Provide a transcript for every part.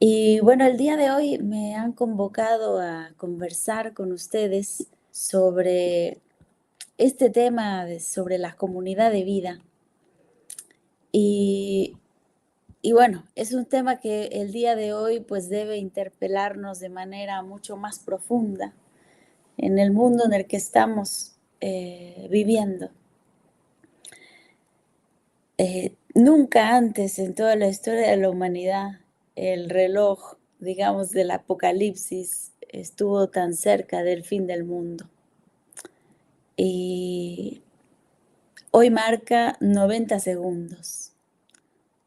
Y bueno, el día de hoy me han convocado a conversar con ustedes sobre este tema sobre la comunidad de vida. Y, y bueno, es un tema que el día de hoy pues debe interpelarnos de manera mucho más profunda en el mundo en el que estamos viviendo. Nunca antes en toda la historia de la humanidad el reloj, digamos, del apocalipsis estuvo tan cerca del fin del mundo. Y hoy marca 90 segundos.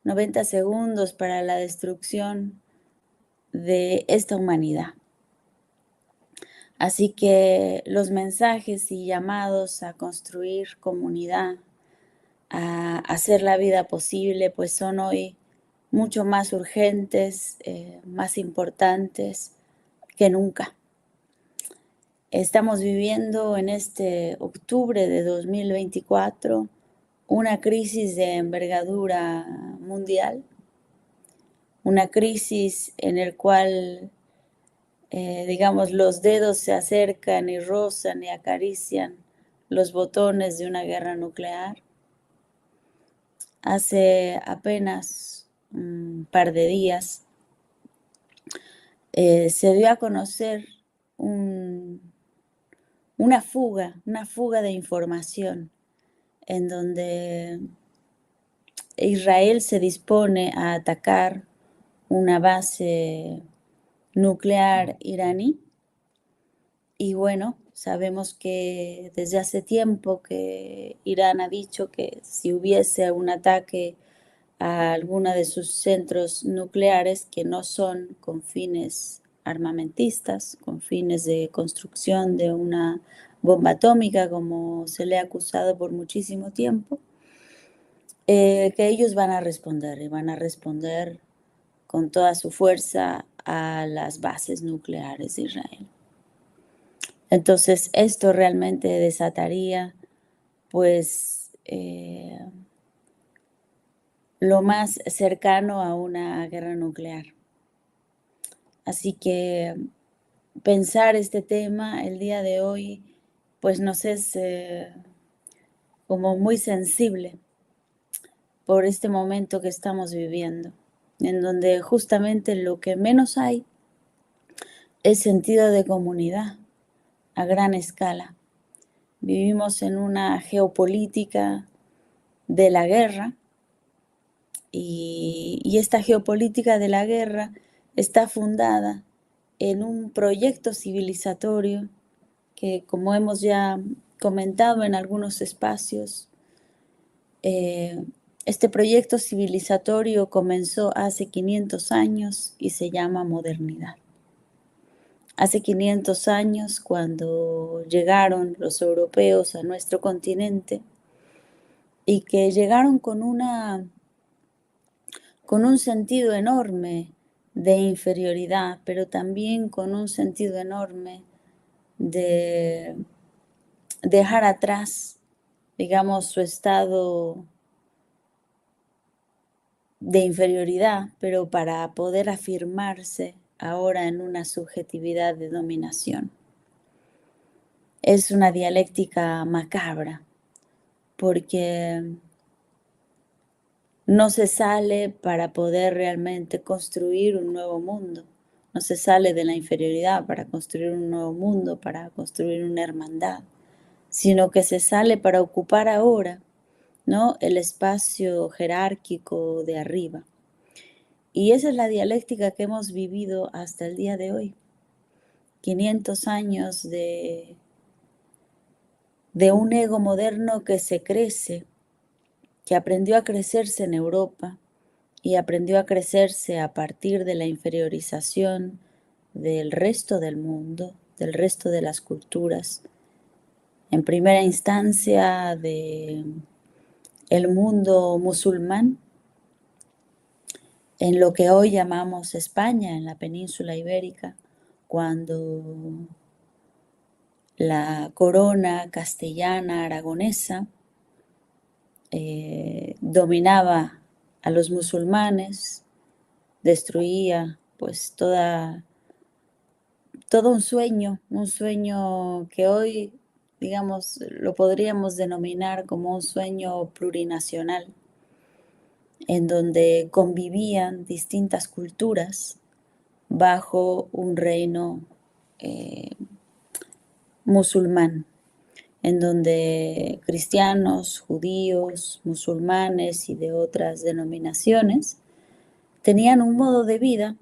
90 segundos para la destrucción de esta humanidad. Así que los mensajes y llamados a construir comunidad, a hacer la vida posible, pues son hoy mucho más urgentes, más importantes que nunca. Estamos viviendo en este octubre de 2024 una crisis de envergadura mundial, una crisis en el cual, digamos, los dedos se acercan y rozan y acarician los botones de una guerra nuclear. Hace apenas un par de días se dio a conocer una fuga de información en donde Israel se dispone a atacar una base nuclear iraní. Y bueno, sabemos que desde hace tiempo que Irán ha dicho que si hubiese un ataque a alguna de sus centros nucleares que no son con fines armamentistas, con fines de construcción de una bomba atómica, como se le ha acusado por muchísimo tiempo, que ellos van a responder y van a responder con toda su fuerza a las bases nucleares de Israel. Entonces, esto realmente desataría, pues, lo más cercano a una guerra nuclear. Así que pensar este tema el día de hoy, pues nos es como muy sensible por este momento que estamos viviendo, en donde justamente lo que menos hay es sentido de comunidad a gran escala. Vivimos en una geopolítica de la guerra y esta geopolítica de la guerra está fundada en un proyecto civilizatorio que, como hemos ya comentado en algunos espacios, este proyecto civilizatorio comenzó hace 500 años y se llama modernidad. Hace 500 años, cuando llegaron los europeos a nuestro continente y que llegaron con un sentido enorme de inferioridad, pero también con un sentido enorme de dejar atrás, digamos, su estado de inferioridad, pero para poder afirmarse ahora en una subjetividad de dominación. Es una dialéctica macabra, porque no se sale para poder realmente construir un nuevo mundo. No se sale de la inferioridad para construir un nuevo mundo, para construir una hermandad, sino que se sale para ocupar ahora, ¿no?, el espacio jerárquico de arriba. Y esa es la dialéctica que hemos vivido hasta el día de hoy. 500 años de un ego moderno que se crece, que aprendió a crecerse en Europa y aprendió a crecerse a partir de la inferiorización del resto del mundo, del resto de las culturas. En primera instancia de el mundo musulmán, en lo que hoy llamamos España, en la península ibérica, cuando la corona castellana aragonesa dominaba a los musulmanes, destruía pues todo un sueño que hoy, digamos, lo podríamos denominar como un sueño plurinacional, en donde convivían distintas culturas bajo un reino eh, musulmán, en donde cristianos, judíos, musulmanes y de otras denominaciones tenían un modo de vida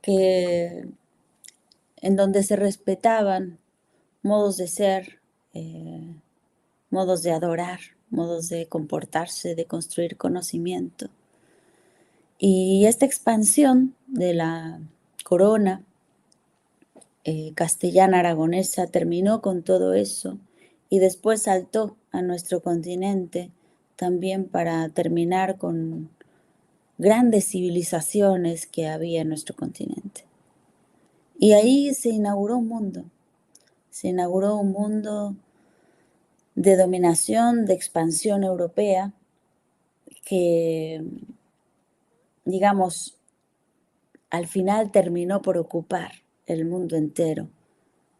que, en donde se respetaban modos de ser, eh, modos de adorar, modos de comportarse, de construir conocimiento. Y esta expansión de la corona castellana aragonesa terminó con todo eso y después saltó a nuestro continente también para terminar con grandes civilizaciones que había en nuestro continente. Y ahí se inauguró un mundo de dominación, de expansión europea, que, digamos, al final terminó por ocupar el mundo entero,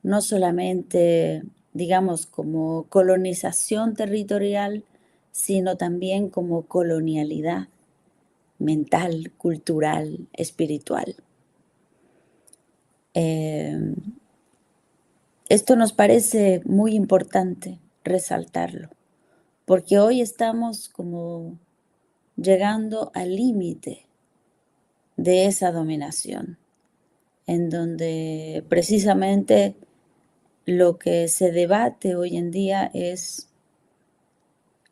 no solamente, digamos, como colonización territorial, sino también como colonialidad mental, cultural, espiritual. Esto nos parece muy importante resaltarlo, porque hoy estamos como llegando al límite de esa dominación, en donde precisamente lo que se debate hoy en día es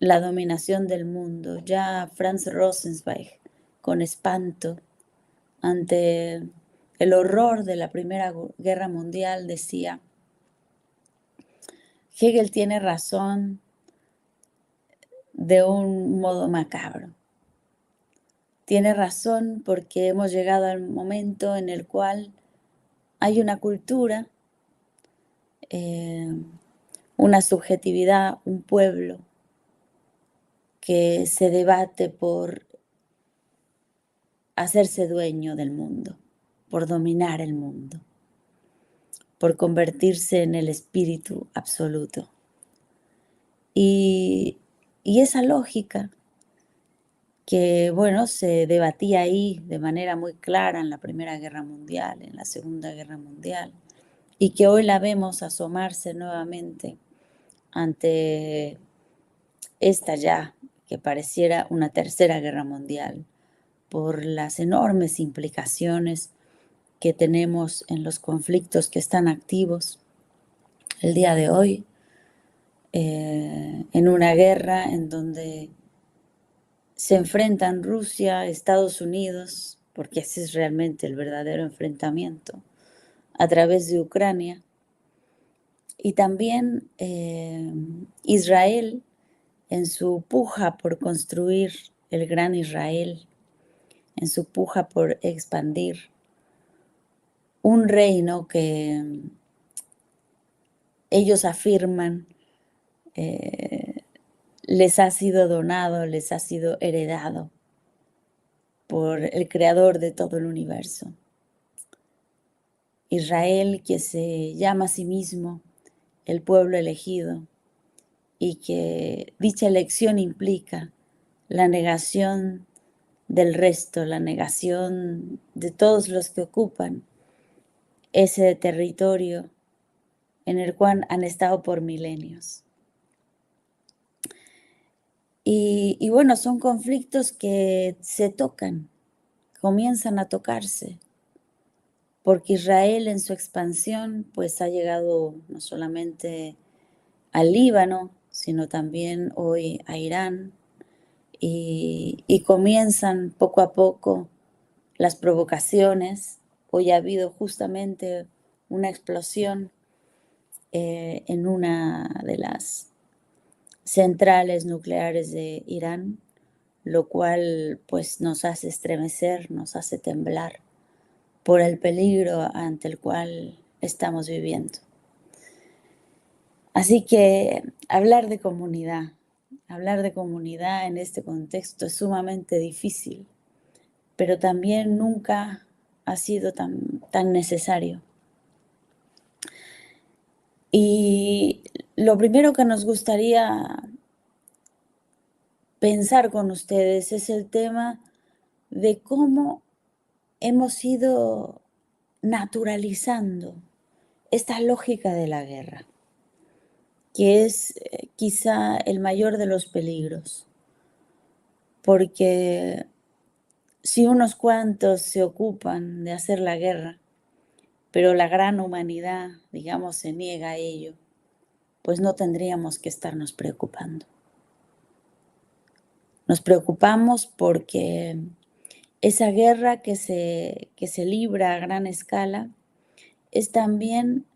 la dominación del mundo. Ya Franz Rosenzweig, con espanto ante el horror de la Primera Guerra Mundial, decía: Hegel tiene razón de un modo macabro. Tiene razón porque hemos llegado al momento en el cual hay una cultura, una subjetividad, un pueblo que se debate por hacerse dueño del mundo, por dominar el mundo, por convertirse en el espíritu absoluto. Y esa lógica que, bueno, se debatía ahí de manera muy clara en la Primera Guerra Mundial, en la Segunda Guerra Mundial, y que hoy la vemos asomarse nuevamente ante esta ya, que pareciera una Tercera Guerra Mundial, por las enormes implicaciones que tenemos en los conflictos que están activos el día de hoy, en una guerra en donde se enfrentan Rusia, Estados Unidos, porque ese es realmente el verdadero enfrentamiento, a través de Ucrania, y también Israel en su puja por construir el gran Israel, en su puja por expandir un reino que ellos afirman les ha sido donado, les ha sido heredado por el creador de todo el universo. Israel, que se llama a sí mismo el pueblo elegido, y que dicha elección implica la negación del resto, la negación de todos los que ocupan ese territorio en el cual han estado por milenios. Y bueno, son conflictos que se tocan, comienzan a tocarse, porque Israel en su expansión pues ha llegado no solamente al Líbano, sino también hoy a Irán, y comienzan poco a poco las provocaciones. Hoy ha habido justamente una explosión en una de las centrales nucleares de Irán, lo cual pues nos hace estremecer, nos hace temblar por el peligro ante el cual estamos viviendo. Así que hablar de comunidad en este contexto es sumamente difícil, pero también nunca ha sido tan necesario. Y lo primero que nos gustaría pensar con ustedes es el tema de cómo hemos ido naturalizando esta lógica de la guerra, que es quizá el mayor de los peligros, porque si unos cuantos se ocupan de hacer la guerra, pero la gran humanidad, digamos, se niega a ello, pues no tendríamos que estarnos preocupando. Nos preocupamos porque esa guerra que se libra a gran escala es también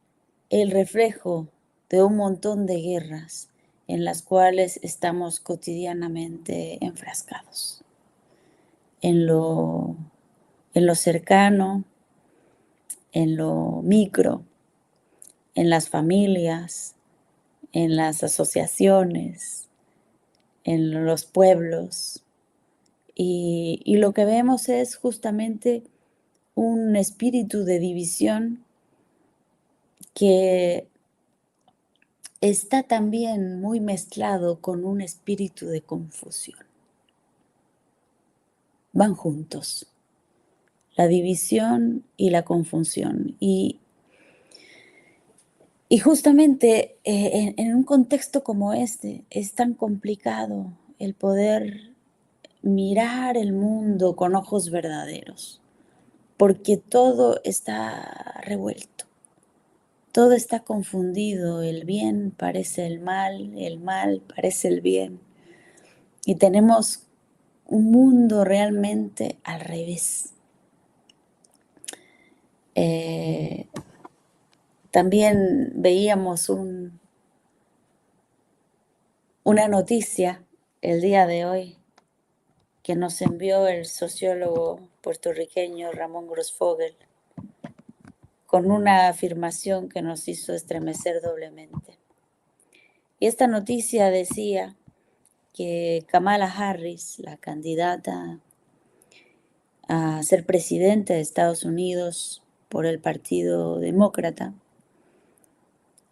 el reflejo de un montón de guerras en las cuales estamos cotidianamente enfrascados. En lo cercano, en lo micro, en las familias, en las asociaciones, en los pueblos. Y lo que vemos es justamente un espíritu de división que está también muy mezclado con un espíritu de confusión. Van juntos, la división y la confusión. Y justamente en un contexto como este es tan complicado el poder mirar el mundo con ojos verdaderos, porque todo está revuelto, todo está confundido, el bien parece el mal parece el bien, y tenemos un mundo realmente al revés. También veíamos una noticia el día de hoy que nos envió el sociólogo puertorriqueño Ramón Grosfoguel con una afirmación que nos hizo estremecer doblemente. Y esta noticia decía que Kamala Harris, la candidata a ser presidenta de Estados Unidos por el Partido Demócrata,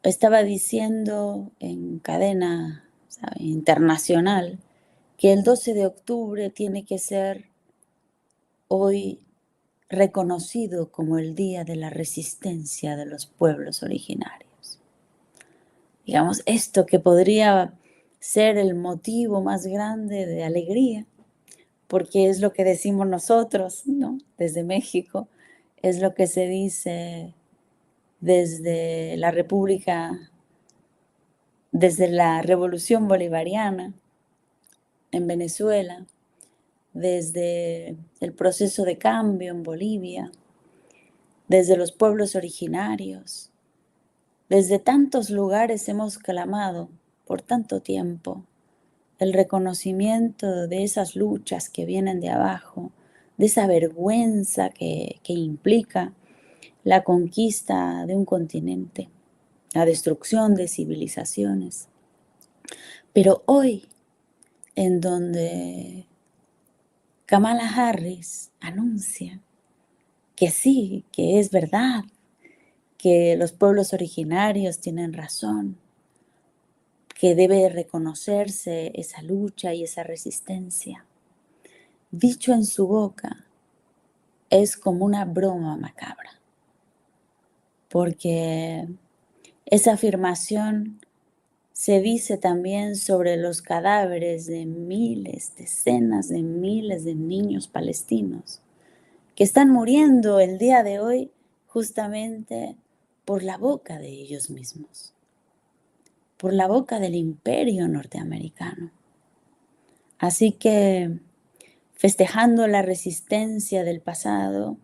estaba diciendo en cadena, ¿sabe?, internacional, que el 12 de octubre tiene que ser hoy reconocido como el Día de la Resistencia de los Pueblos Originarios. Digamos, esto que podría ser el motivo más grande de alegría, porque es lo que decimos nosotros, ¿no?, desde México, es lo que se dice desde la República, desde la Revolución Bolivariana en Venezuela, desde el proceso de cambio en Bolivia, desde los pueblos originarios. Desde tantos lugares hemos clamado por tanto tiempo el reconocimiento de esas luchas que vienen de abajo, de esa vergüenza que implica la conquista de un continente, la destrucción de civilizaciones. Pero hoy, en donde Kamala Harris anuncia que sí, que es verdad, que los pueblos originarios tienen razón, que debe reconocerse esa lucha y esa resistencia, dicho en su boca, es como una broma macabra, porque esa afirmación se dice también sobre los cadáveres de miles, decenas de miles de niños palestinos que están muriendo el día de hoy justamente por la boca de ellos mismos, por la boca del imperio norteamericano. Así que, festejando la resistencia del pasado,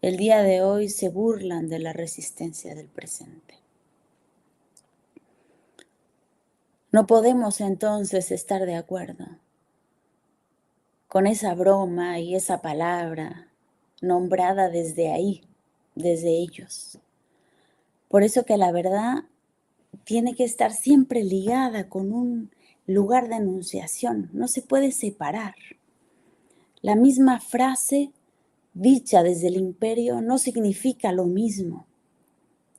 el día de hoy se burlan de la resistencia del presente. No podemos entonces estar de acuerdo con esa broma y esa palabra nombrada desde ahí, desde ellos. Por eso que la verdad tiene que estar siempre ligada con un lugar de enunciación, no se puede separar. La misma frase dicha desde el imperio no significa lo mismo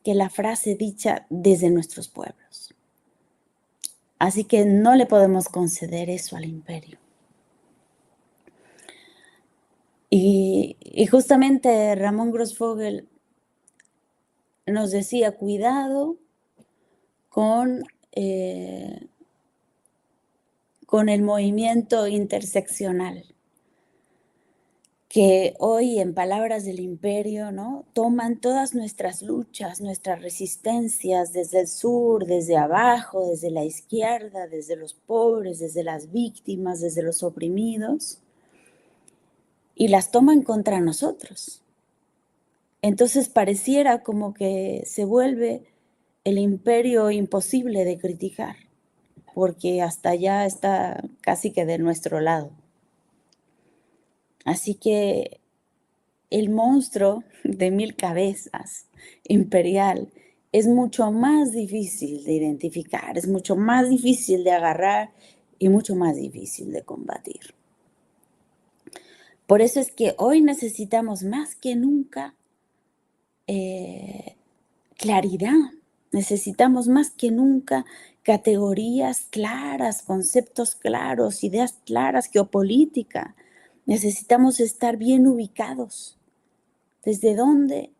que la frase dicha desde nuestros pueblos. Así que no le podemos conceder eso al imperio. Y justamente Ramón Grossfogel nos decía, cuidado con el movimiento interseccional, que hoy, en palabras del imperio, ¿no?, toman todas nuestras luchas, nuestras resistencias, desde el sur, desde abajo, desde la izquierda, desde los pobres, desde las víctimas, desde los oprimidos, y las toman contra nosotros. Entonces pareciera como que se vuelve el imperio imposible de criticar, porque hasta allá está casi que de nuestro lado. Así que el monstruo de 1000 cabezas imperial es mucho más difícil de identificar, es mucho más difícil de agarrar y mucho más difícil de combatir. Por eso es que hoy necesitamos más que nunca claridad. Necesitamos más que nunca categorías claras, conceptos claros, ideas claras, geopolítica. Necesitamos estar bien ubicados. ¿Desde dónde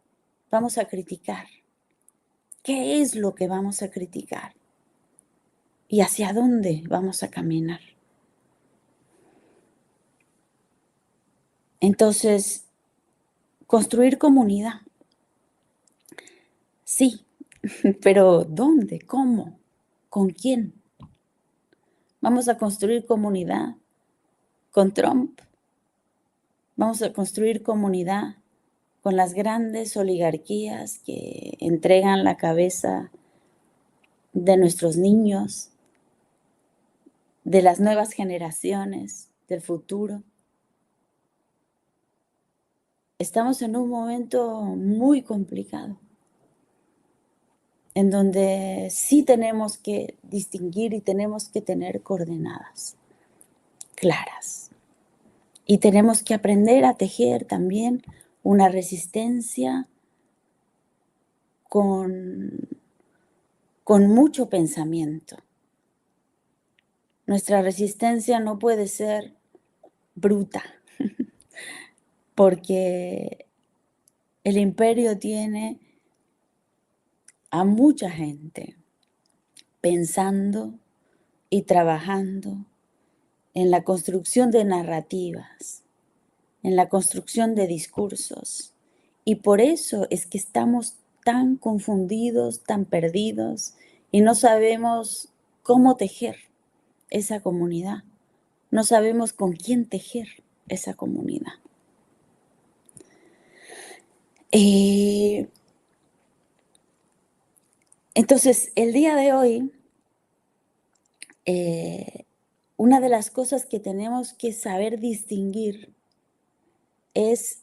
vamos a criticar? ¿Qué es lo que vamos a criticar? ¿Y hacia dónde vamos a caminar? Entonces, construir comunidad. Sí, pero ¿dónde? ¿Cómo? ¿Con quién? Vamos a construir comunidad con Trump. Vamos a construir comunidad con las grandes oligarquías que entregan la cabeza de nuestros niños, de las nuevas generaciones, del futuro. Estamos en un momento muy complicado, en donde sí tenemos que distinguir y tenemos que tener coordenadas claras. Y tenemos que aprender a tejer también una resistencia con mucho pensamiento. Nuestra resistencia no puede ser bruta, porque el imperio tiene a mucha gente pensando y trabajando en la construcción de narrativas, en la construcción de discursos. Y por eso es que estamos tan confundidos, tan perdidos, y no sabemos cómo tejer esa comunidad. No sabemos con quién tejer esa comunidad. Entonces, el día de hoy, una de las cosas que tenemos que saber distinguir es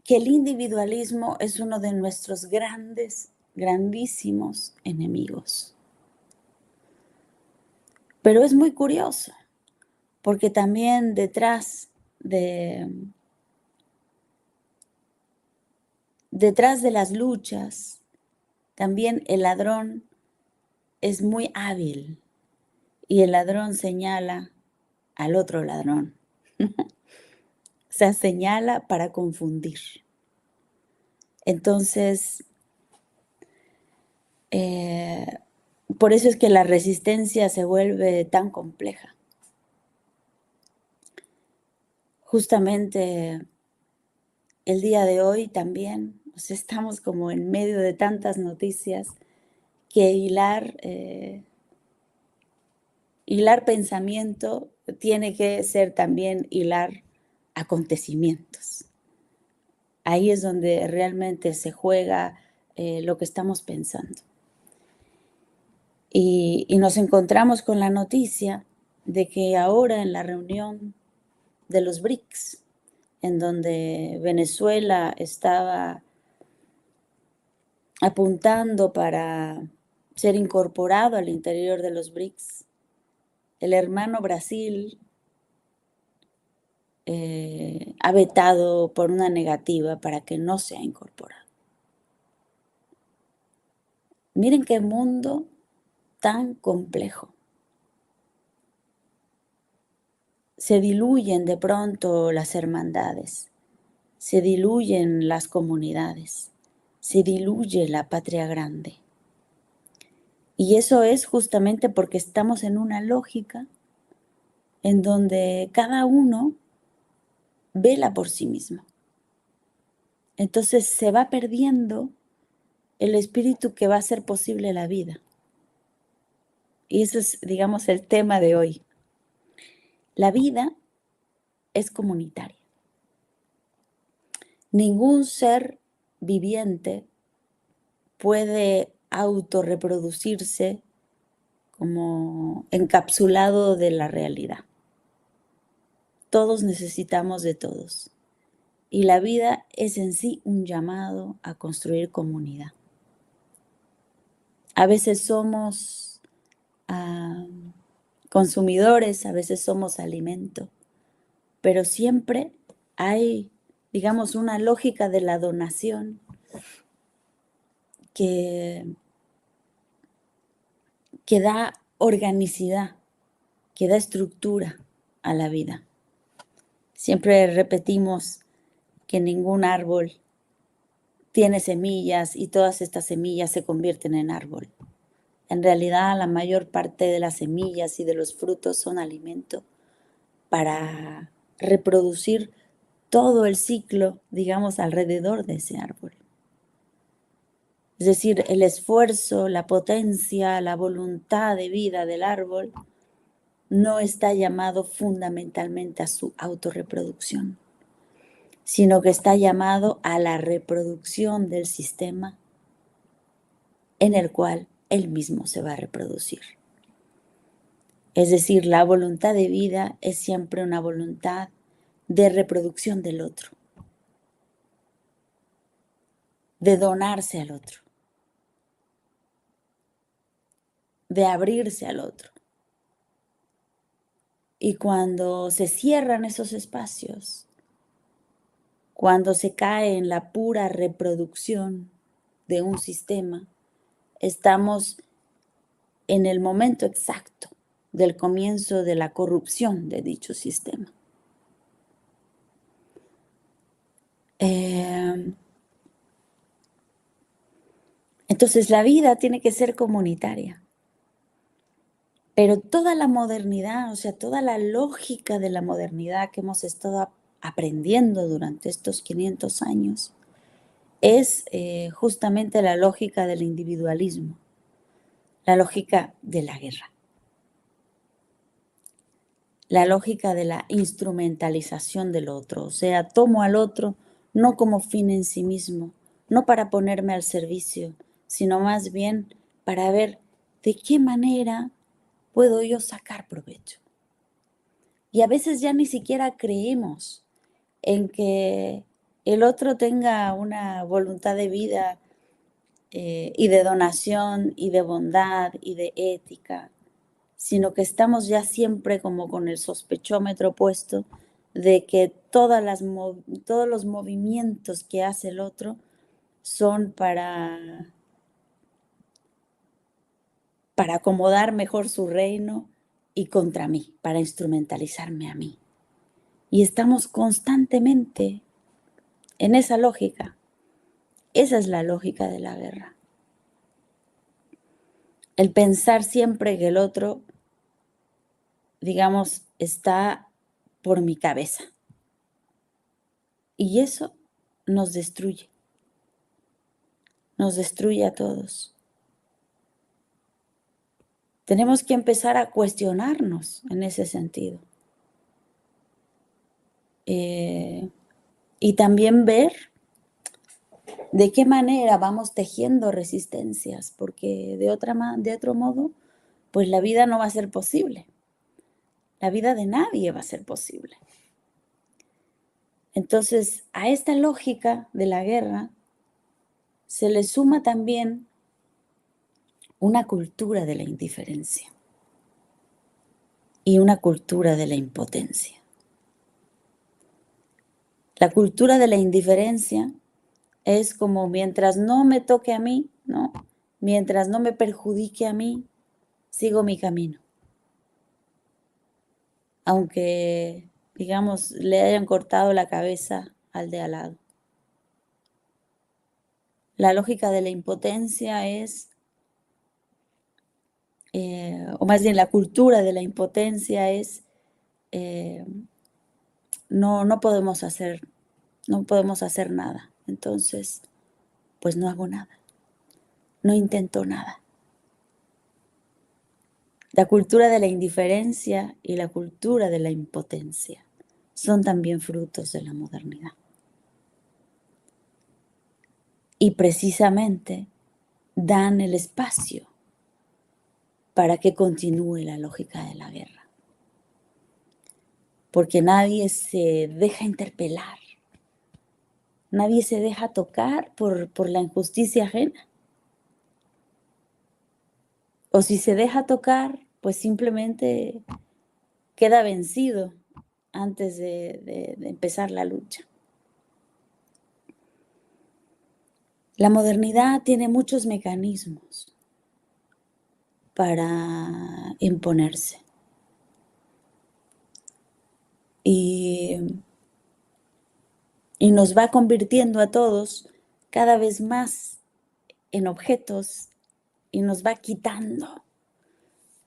que el individualismo es uno de nuestros grandísimos enemigos. Pero es muy curioso, porque también detrás de las luchas, también el ladrón es muy hábil y el ladrón señala al otro ladrón. O sea, señala para confundir. Entonces, por eso es que la resistencia se vuelve tan compleja. Justamente el día de hoy también, pues estamos como en medio de tantas noticias que hilar pensamiento tiene que ser también hilar acontecimientos. Ahí es donde realmente se juega lo que estamos pensando. Y nos encontramos con la noticia de que ahora en la reunión de los BRICS, en donde Venezuela estaba apuntando para ser incorporado al interior de los BRICS, el hermano Brasil ha vetado por una negativa para que no sea incorporado. Miren qué mundo tan complejo. Se diluyen de pronto las hermandades, se diluyen las comunidades, se diluye la patria grande. Y eso es justamente porque estamos en una lógica en donde cada uno vela por sí mismo. Entonces se va perdiendo el espíritu que va a hacer posible la vida. Y eso es, digamos, el tema de hoy. La vida es comunitaria. Ningún ser viviente puede autorreproducirse como encapsulado de la realidad. Todos necesitamos de todos. Y la vida es en sí un llamado a construir comunidad. A veces somos consumidores, a veces somos alimento, pero siempre hay, digamos, una lógica de la donación que da organicidad, que da estructura a la vida. Siempre repetimos que ningún árbol tiene semillas y todas estas semillas se convierten en árbol. En realidad, la mayor parte de las semillas y de los frutos son alimento para reproducir todo el ciclo, digamos, alrededor de ese árbol. Es decir, el esfuerzo, la potencia, la voluntad de vida del árbol no está llamado fundamentalmente a su autorreproducción, sino que está llamado a la reproducción del sistema en el cual él mismo se va a reproducir. Es decir, la voluntad de vida es siempre una voluntad de reproducción del otro, de donarse al otro, de abrirse al otro. Y cuando se cierran esos espacios, cuando se cae en la pura reproducción de un sistema, estamos en el momento exacto del comienzo de la corrupción de dicho sistema. Entonces la vida tiene que ser comunitaria. Pero toda la modernidad, o sea, toda la lógica de la modernidad que hemos estado aprendiendo durante estos 500 años es justamente la lógica del individualismo, la lógica de la guerra, la lógica de la instrumentalización del otro. O sea, tomo al otro no como fin en sí mismo, no para ponerme al servicio, sino más bien para ver de qué manera puedo yo sacar provecho. Y a veces ya ni siquiera creemos en que el otro tenga una voluntad de vida y de donación y de bondad y de ética, sino que estamos ya siempre como con el sospechómetro puesto de que todos los movimientos que hace el otro son para acomodar mejor su reino y contra mí, para instrumentalizarme a mí. Y estamos constantemente en esa lógica. Esa es la lógica de la guerra. El pensar siempre que el otro, digamos, está por mi cabeza. Y eso nos destruye a todos. Tenemos que empezar a cuestionarnos en ese sentido. Y también ver de qué manera vamos tejiendo resistencias, porque de otro modo, pues la vida no va a ser posible. La vida de nadie va a ser posible. Entonces, a esta lógica de la guerra se le suma también una cultura de la indiferencia y una cultura de la impotencia. La cultura de la indiferencia es como mientras no me toque a mí, ¿no? Mientras no me perjudique a mí, sigo mi camino. Aunque, digamos, le hayan cortado la cabeza al de al lado. La lógica de la impotencia es, o más bien la cultura de la impotencia es, no podemos hacer nada. Entonces, pues no hago nada, no intento nada. La cultura de la indiferencia y la cultura de la impotencia son también frutos de la modernidad. Y precisamente dan el espacio para que continúe la lógica de la guerra. Porque nadie se deja interpelar, nadie se deja tocar por la injusticia ajena. O si se deja tocar, pues simplemente queda vencido antes de empezar la lucha. La modernidad tiene muchos mecanismos para imponerse. Y nos va convirtiendo a todos cada vez más en objetos y nos va quitando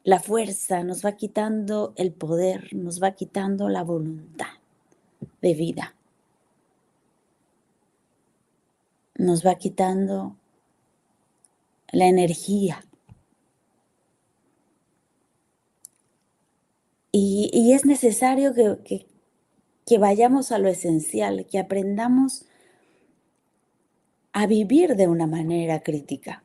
la fuerza, nos va quitando el poder, nos va quitando la voluntad de vida. Nos va quitando la energía. Y es necesario que vayamos a lo esencial, que aprendamos a vivir de una manera crítica.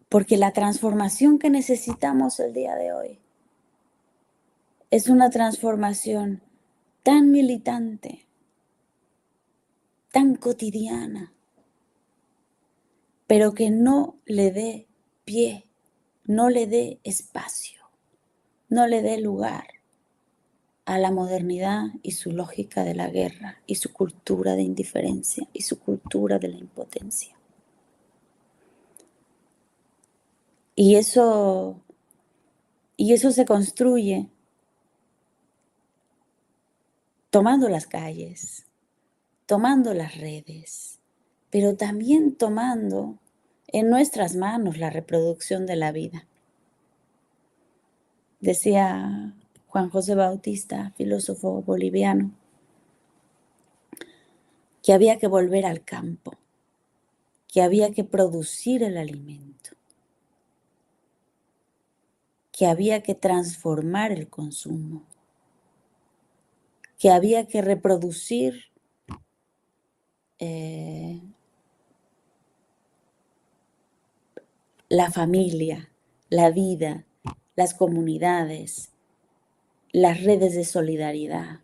Porque la transformación que necesitamos el día de hoy es una transformación tan militante, tan cotidiana, pero que no le dé pie, no le dé espacio, no le dé lugar a la modernidad y su lógica de la guerra y su cultura de indiferencia y su cultura de la impotencia. Y eso se construye tomando las calles, tomando las redes, pero también tomando en nuestras manos la reproducción de la vida. Decía Juan José Bautista, filósofo boliviano, que había que volver al campo, que había que producir el alimento, que había que transformar el consumo, que había que reproducir la familia, la vida, las comunidades, las redes de solidaridad,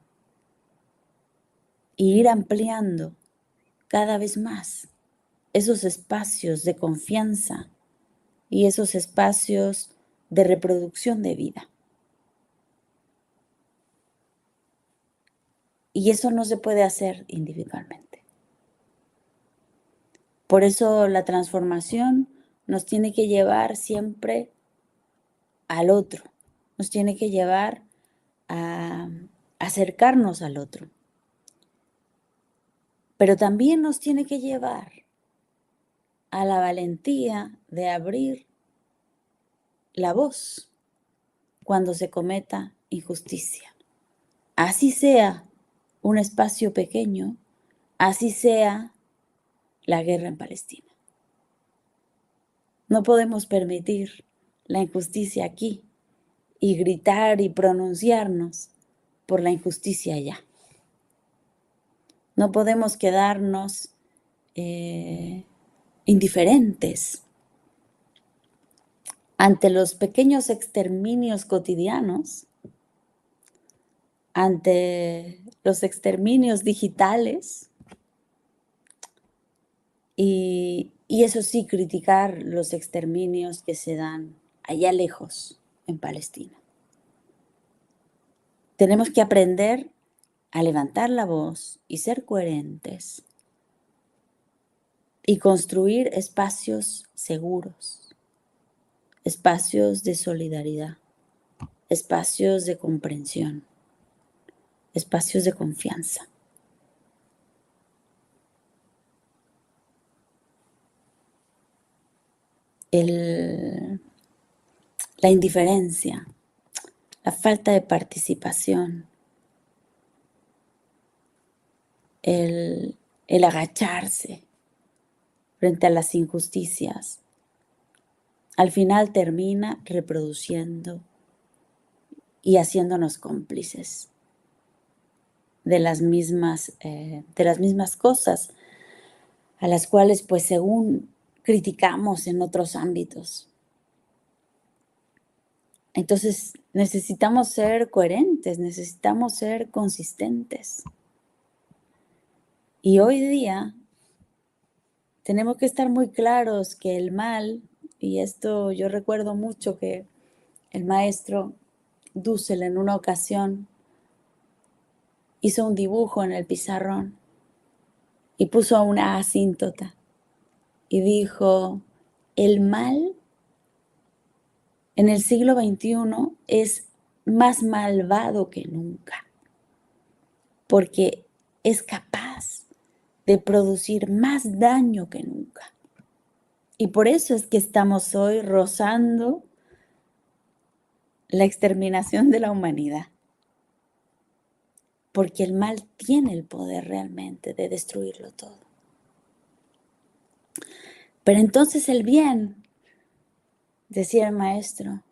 y ir ampliando cada vez más esos espacios de confianza y esos espacios de reproducción de vida. Y eso no se puede hacer individualmente. Por eso la transformación nos tiene que llevar siempre al otro, nos tiene que llevar a acercarnos al otro. Pero también nos tiene que llevar a la valentía de abrir la voz cuando se cometa injusticia. Así sea un espacio pequeño, así sea la guerra en Palestina. No podemos permitir la injusticia aquí y gritar y pronunciarnos por la injusticia allá. No podemos quedarnos indiferentes ante los pequeños exterminios cotidianos, ante los exterminios digitales y eso sí, criticar los exterminios que se dan allá lejos en Palestina. Tenemos que aprender a levantar la voz y ser coherentes y construir espacios seguros, espacios de solidaridad, espacios de comprensión, espacios de confianza. La indiferencia, la falta de participación, el agacharse frente a las injusticias, al final termina reproduciendo y haciéndonos cómplices de las mismas cosas a las cuales, pues, según criticamos en otros ámbitos. Entonces, necesitamos ser coherentes, necesitamos ser consistentes. Y hoy día tenemos que estar muy claros que el mal, y esto yo recuerdo mucho que el maestro Dussel en una ocasión hizo un dibujo en el pizarrón y puso una asíntota y dijo, el mal en el siglo XXI es más malvado que nunca, porque es capaz de producir más daño que nunca. Y por eso es que estamos hoy rozando la exterminación de la humanidad, porque el mal tiene el poder realmente de destruirlo todo. Pero entonces el bien, decía el maestro,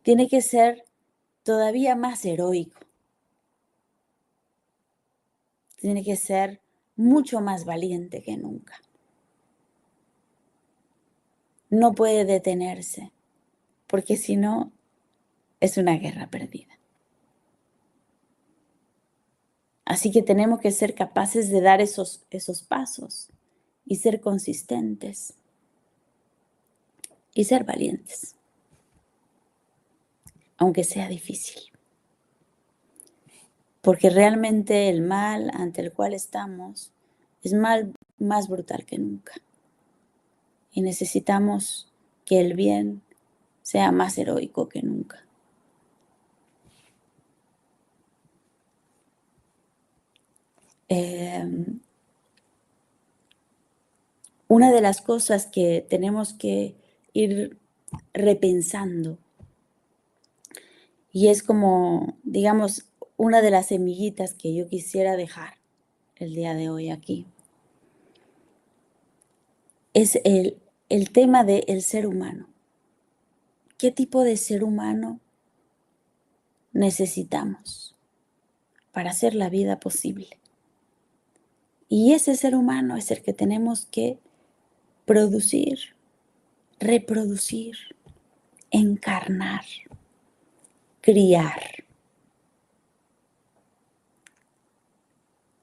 tiene que ser todavía más heroico. Tiene que ser mucho más valiente que nunca. No puede detenerse, porque si no, es una guerra perdida. Así que tenemos que ser capaces de dar esos pasos y ser consistentes y ser valientes, aunque sea difícil. Porque realmente el mal ante el cual estamos es mal más brutal que nunca. Y necesitamos que el bien sea más heroico que nunca. Una de las cosas que tenemos que ir repensando, y es como, digamos, una de las semillitas que yo quisiera dejar el día de hoy aquí, es el tema del ser humano. ¿Qué tipo de ser humano necesitamos para hacer la vida posible? Y ese ser humano es el que tenemos que producir, reproducir, encarnar, criar.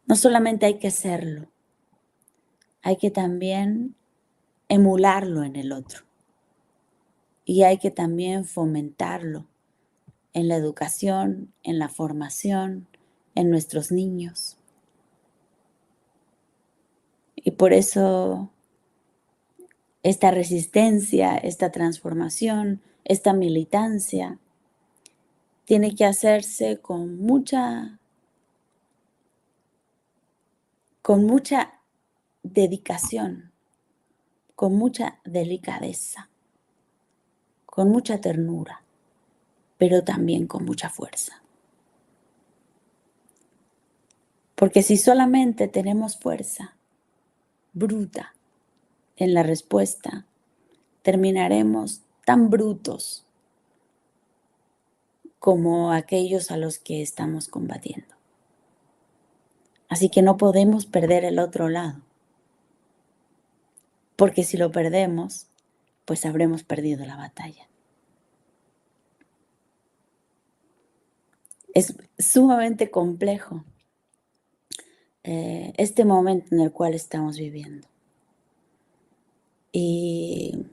No solamente hay que serlo, hay que también emularlo en el otro. Y hay que también fomentarlo en la educación, en la formación, en nuestros niños. Y por eso esta resistencia, esta transformación, esta militancia tiene que hacerse con mucha dedicación, con mucha delicadeza, con mucha ternura, pero también con mucha fuerza. Porque si solamente tenemos fuerza bruta en la respuesta, terminaremos tan brutos como aquellos a los que estamos combatiendo. Así que no podemos perder el otro lado, porque si lo perdemos, pues habremos perdido la batalla. Es sumamente complejo este momento en el cual estamos viviendo. Y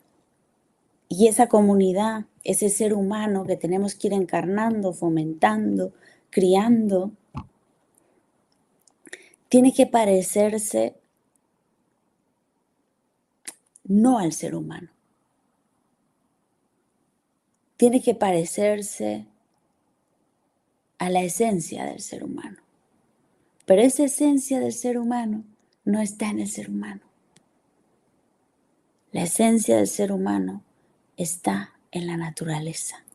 esa comunidad, ese ser humano que tenemos que ir encarnando, fomentando, criando, tiene que parecerse no al ser humano. Tiene que parecerse a la esencia del ser humano. Pero esa esencia del ser humano no está en el ser humano. La esencia del ser humano está en la naturaleza,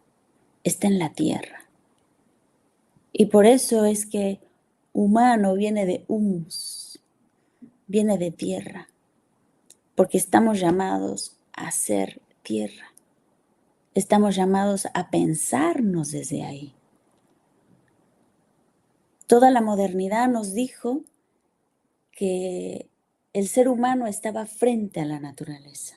está en la tierra. Y por eso es que humano viene de humus, viene de tierra, porque estamos llamados a ser tierra. Estamos llamados a pensarnos desde ahí. Toda la modernidad nos dijo que el ser humano estaba frente a la naturaleza.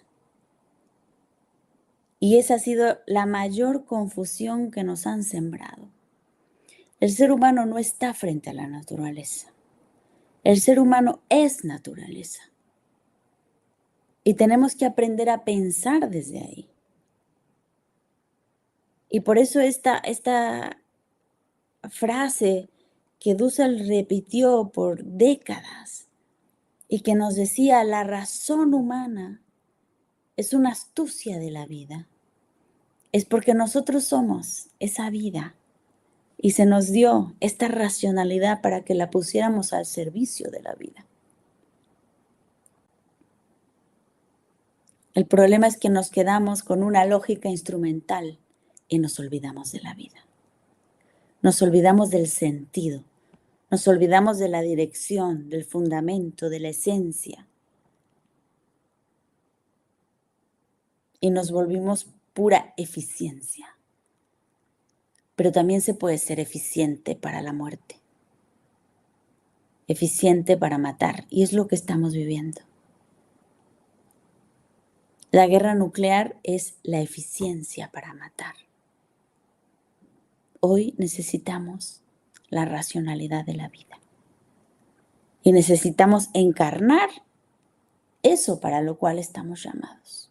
Y esa ha sido la mayor confusión que nos han sembrado. El ser humano no está frente a la naturaleza. El ser humano es naturaleza. Y tenemos que aprender a pensar desde ahí. Y por eso esta frase que Dussel repitió por décadas y que nos decía, la razón humana es una astucia de la vida, es porque nosotros somos esa vida y se nos dio esta racionalidad para que la pusiéramos al servicio de la vida. El problema es que nos quedamos con una lógica instrumental y nos olvidamos de la vida. Nos olvidamos del sentido, nos olvidamos de la dirección, del fundamento, de la esencia. Y nos volvimos pura eficiencia. Pero también se puede ser eficiente para la muerte, eficiente para matar, y es lo que estamos viviendo. La guerra nuclear es la eficiencia para matar. Hoy necesitamos la racionalidad de la vida. Y necesitamos encarnar eso para lo cual estamos llamados.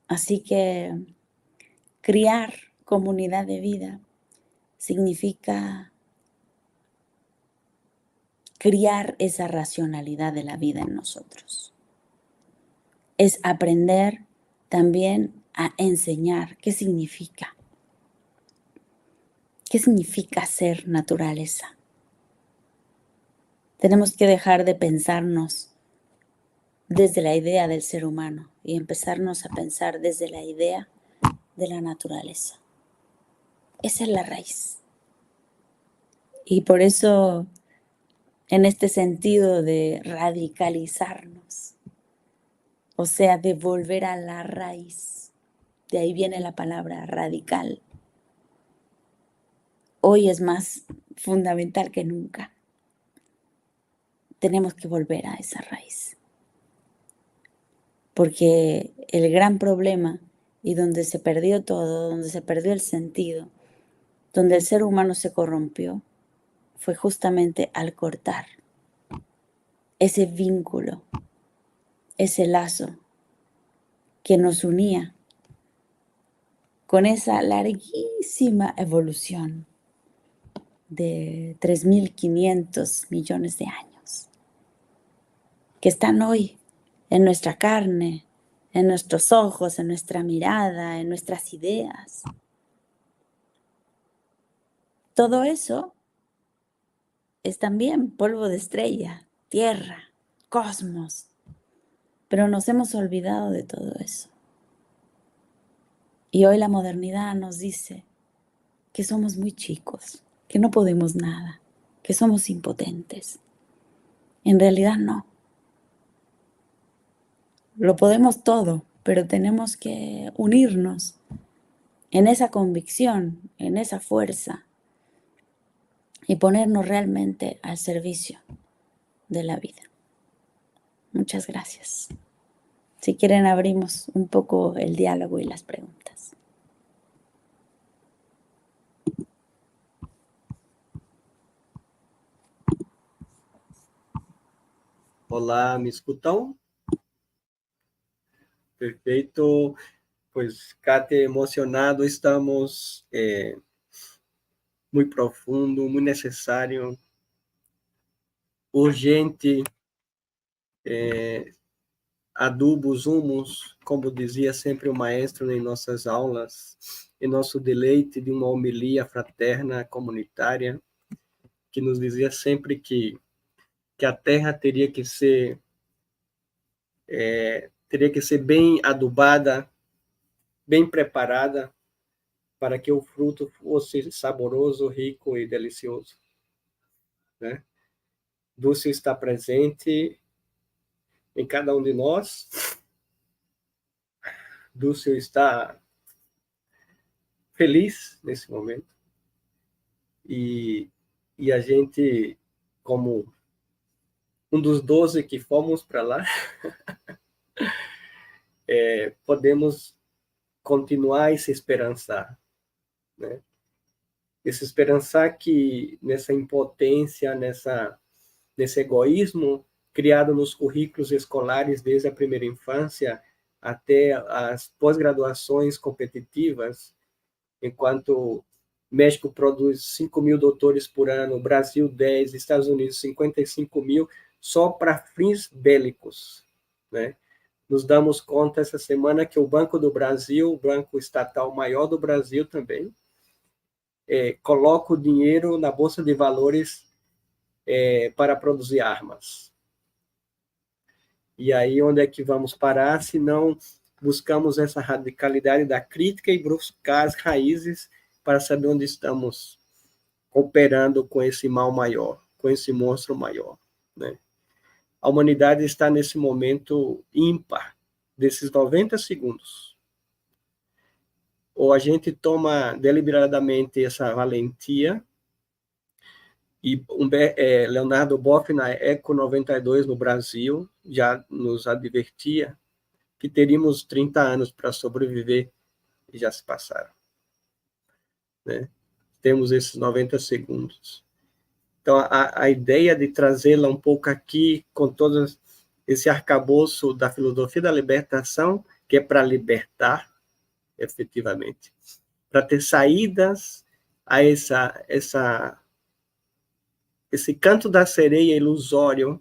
Así que criar comunidad de vida significa criar esa racionalidad de la vida en nosotros. Es aprender también a enseñar qué significa. ¿Qué significa ser naturaleza? Tenemos que dejar de pensarnos desde la idea del ser humano y empezarnos a pensar desde la idea de la naturaleza. Esa es la raíz. Y por eso, en este sentido de radicalizarnos, o sea, de volver a la raíz, de ahí viene la palabra radical, hoy es más fundamental que nunca. Tenemos que volver a esa raíz. Porque el gran problema y donde se perdió todo, donde se perdió el sentido, donde el ser humano se corrompió, fue justamente al cortar ese vínculo, ese lazo que nos unía con esa larguísima evolución de 3.500 millones de años, que están hoy en nuestra carne, en nuestros ojos, en nuestra mirada, en nuestras ideas. Todo eso es también polvo de estrella, tierra, cosmos, pero nos hemos olvidado de todo eso. Y hoy la modernidad nos dice que somos muy chicos, que no podemos nada, que somos impotentes. En realidad no. Lo podemos todo, pero tenemos que unirnos en esa convicción, en esa fuerza y ponernos realmente al servicio de la vida. Muchas gracias. Si quieren, abrimos un poco el diálogo y las preguntas. Olá, me escutam? Perfeito. Pues, Kate, emocionado estamos muito profundo, muito necessário, urgente, adubos, humus, como dizia sempre o maestro em nossas aulas, em nosso deleite de uma homilia fraterna, comunitária, que nos dizia sempre que a terra teria que ser bem adubada, bem preparada, para que o fruto fosse saboroso, rico e delicioso, né? Dulce está presente em cada um de nós. Dulce está feliz nesse momento. E a gente, como um dos 12 que fomos para lá, podemos continuar e se esperançar, né? E se esperançar que nessa impotência, nesse egoísmo criado nos currículos escolares desde a primeira infância até as pós-graduações competitivas, enquanto México produz 5 mil doutores por ano, Brasil 10, Estados Unidos 55 mil, só para fins bélicos, né? Nos damos conta essa semana que o Banco do Brasil, o banco estatal maior do Brasil também, coloca o dinheiro na Bolsa de Valores para produzir armas. E aí, onde é que vamos parar se não buscamos essa radicalidade da crítica e buscar as raízes para saber onde estamos cooperando com esse mal maior, com esse monstro maior, né? A humanidade está nesse momento ímpar, desses 90 segundos. Ou a gente toma deliberadamente essa valentia, e Leonardo Boff, na Eco 92 no Brasil, já nos advertia que teríamos 30 anos para sobreviver, e já se passaram, né? Temos esses 90 segundos. Então, a ideia de trazê-la um pouco aqui, com todo esse arcabouço da filosofia da libertação, que é para libertar, efetivamente, para ter saídas a esse canto da sereia ilusório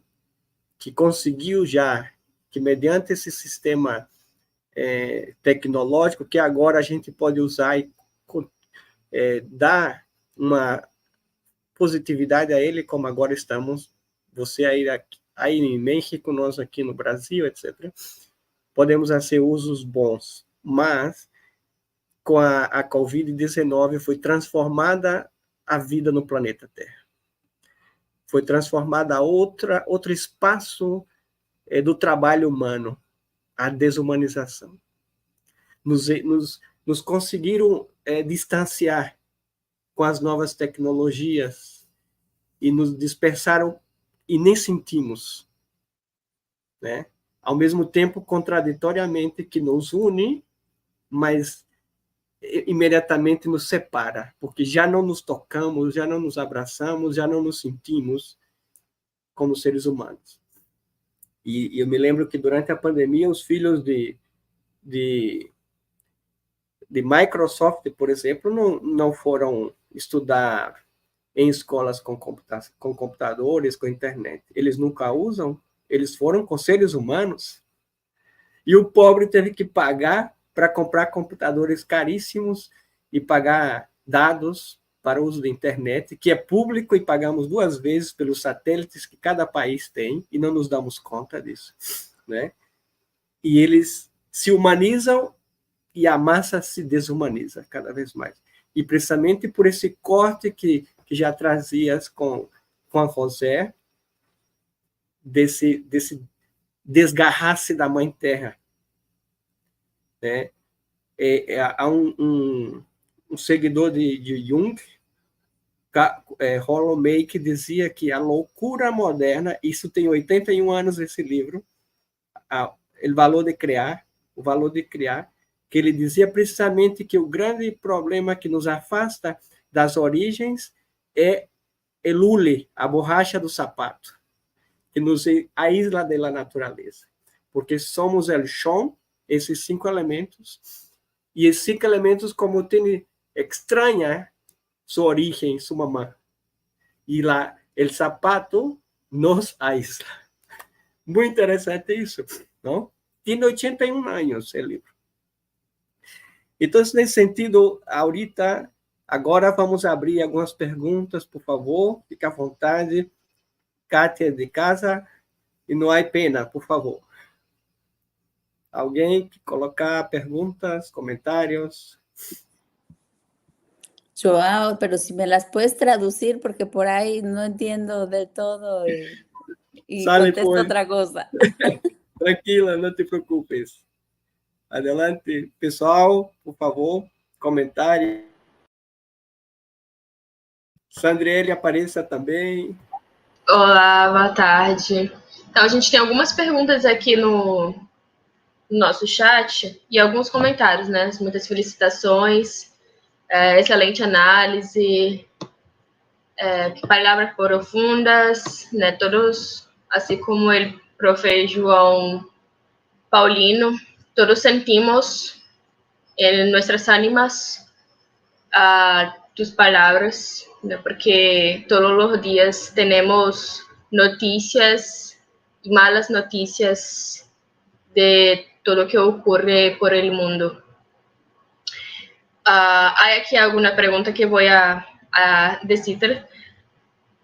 que conseguiu já, que mediante esse sistema tecnológico, que agora a gente pode usar e dar uma positividade a ele, como agora estamos, você aí em México, nós aqui no Brasil, etc. Podemos fazer usos bons, mas com a Covid-19 foi transformada a vida no planeta Terra. Foi transformada outro espaço do trabalho humano, a desumanização. Nos conseguiram distanciar com as novas tecnologias e nos dispersaram e nem sentimos, né? Ao mesmo tempo, contraditoriamente, que nos une, mas imediatamente nos separa, porque já não nos tocamos, já não nos abraçamos, já não nos sentimos como seres humanos. E eu me lembro que durante a pandemia, os filhos de Microsoft, por exemplo, não foram estudar em escolas com computadores, com internet. Eles nunca usam, eles foram com seres humanos, e o pobre teve que pagar para comprar computadores caríssimos e pagar dados para o uso da internet, que é público e pagamos 2 vezes pelos satélites que cada país tem, e não nos damos conta disso, né? E eles se humanizam e a massa se desumaniza cada vez mais. E precisamente por esse corte que já trazias com a Rosé, desse desgarrar-se da Mãe Terra, né? Há um seguidor de Jung, Rollo May, que dizia que a loucura moderna, isso tem 81 anos esse livro, o valor de criar, que ele dizia precisamente que o grande problema que nos afasta das origens é el hule, a borracha do sapato, que nos aísla da natureza, porque somos el chão, esses 5 elementos, e esses 5 elementos, como tem estranha, su origen, su mamá. Y el zapato nos aísla. Muy interesante eso, ¿no? Tiene 81 años el libro. Entonces, nesse sentido, ahorita, agora vamos abrir algumas perguntas, por favor, fique à vontade. Kátia de casa, e não há pena, por favor. Alguém que colocar perguntas, comentários? Joao, pero si me las puedes traducir porque por ahí no entiendo del todo y Sale, contesto pues. otra cosa. Tranquila, não te preocupes. Adelante, pessoal, por favor, comentário. Sandriele, apareça também. Olá, boa tarde. Então, a gente tem algumas perguntas aqui no nosso chat e alguns comentários, né? Muitas felicitações, excelente análise, palavras profundas, né? Todos, assim como o profe João Paulino, todos sentimos em nossas ánimas tus palabras, né? Porque todos os dias temos notícias, malas noticias de todo que ocurre por el mundo. Hay aquí alguna pregunta que voy a decir.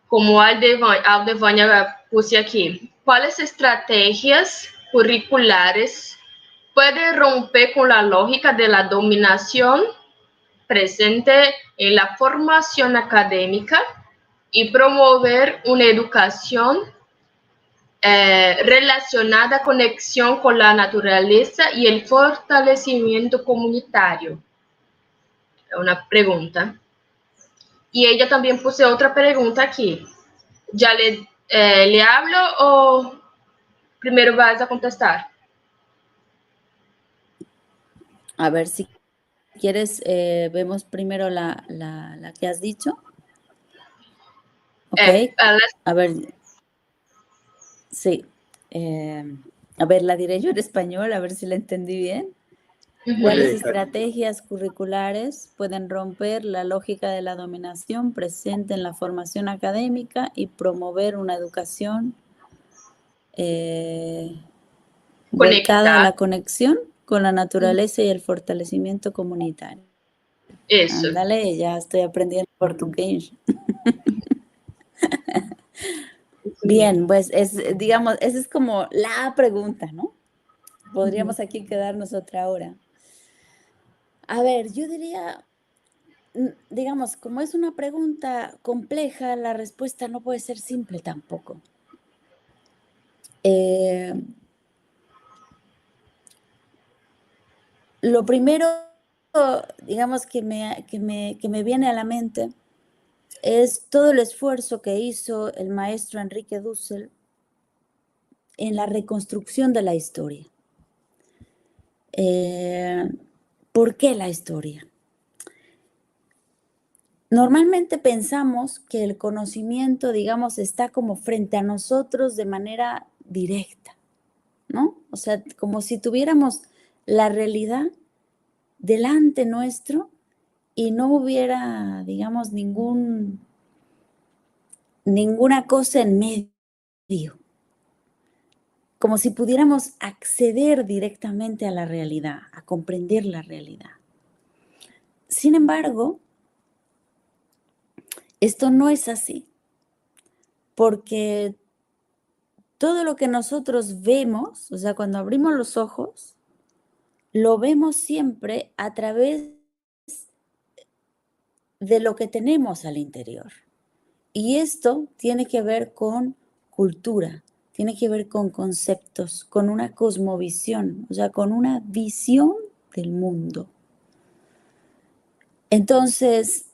Como Aldevânia puse aqui, quais estratégias curriculares puede romper con la lógica de la dominación presente en la formación académica y promover una educación relacionada a conexión con la naturaleza y el fortalecimiento comunitario? Es una pregunta. Y ella también puso otra pregunta aquí. ¿Ya le hablo o primero vas a contestar? A ver, si quieres, vemos primero la que has dicho. Ok. A ver, sí. A ver, la diré yo en español, a ver si la entendí bien. ¿Cuáles estrategias curriculares pueden romper la lógica de la dominación presente en la formación académica y promover una educación volcada a la conexión con la naturaleza y el fortalecimiento comunitario? Eso. Ándale, ya estoy aprendiendo portugués. Bien, pues digamos, esa es como la pregunta, ¿no? Podríamos aquí quedarnos otra hora. A ver, yo diría, digamos, como es una pregunta compleja, la respuesta no puede ser simple tampoco. Lo primero, digamos, que me viene a la mente es todo el esfuerzo que hizo el maestro Enrique Dussel en la reconstrucción de la historia. ¿Por qué la historia? Normalmente pensamos que el conocimiento, digamos, está como frente a nosotros de manera directa, ¿no? O sea, como si tuviéramos la realidad delante nuestro y no hubiera, digamos, ninguna cosa en medio. Como si pudiéramos acceder directamente a la realidad, a comprender la realidad. Sin embargo, esto no es así, porque todo lo que nosotros vemos, o sea, cuando abrimos los ojos, lo vemos siempre a través de lo que tenemos al interior. Y esto tiene que ver con cultura, tiene que ver con conceptos, con una cosmovisión, o sea, con una visión del mundo. Entonces,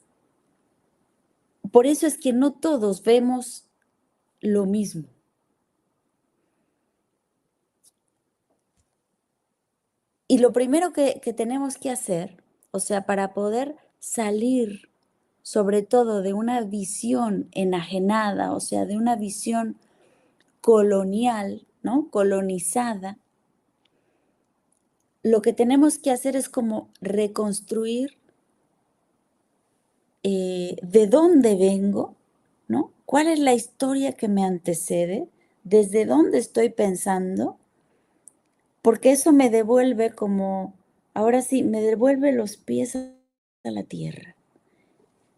por eso es que no todos vemos lo mismo. Y lo primero que tenemos que hacer, o sea, para poder salir sobre todo de una visión enajenada, o sea, de una visión colonial, ¿no? Colonizada, lo que tenemos que hacer es como reconstruir de dónde vengo, ¿no? ¿Cuál es la historia que me antecede? ¿Desde dónde estoy pensando? Porque eso me devuelve como, ahora sí, me devuelve los pies a la tierra.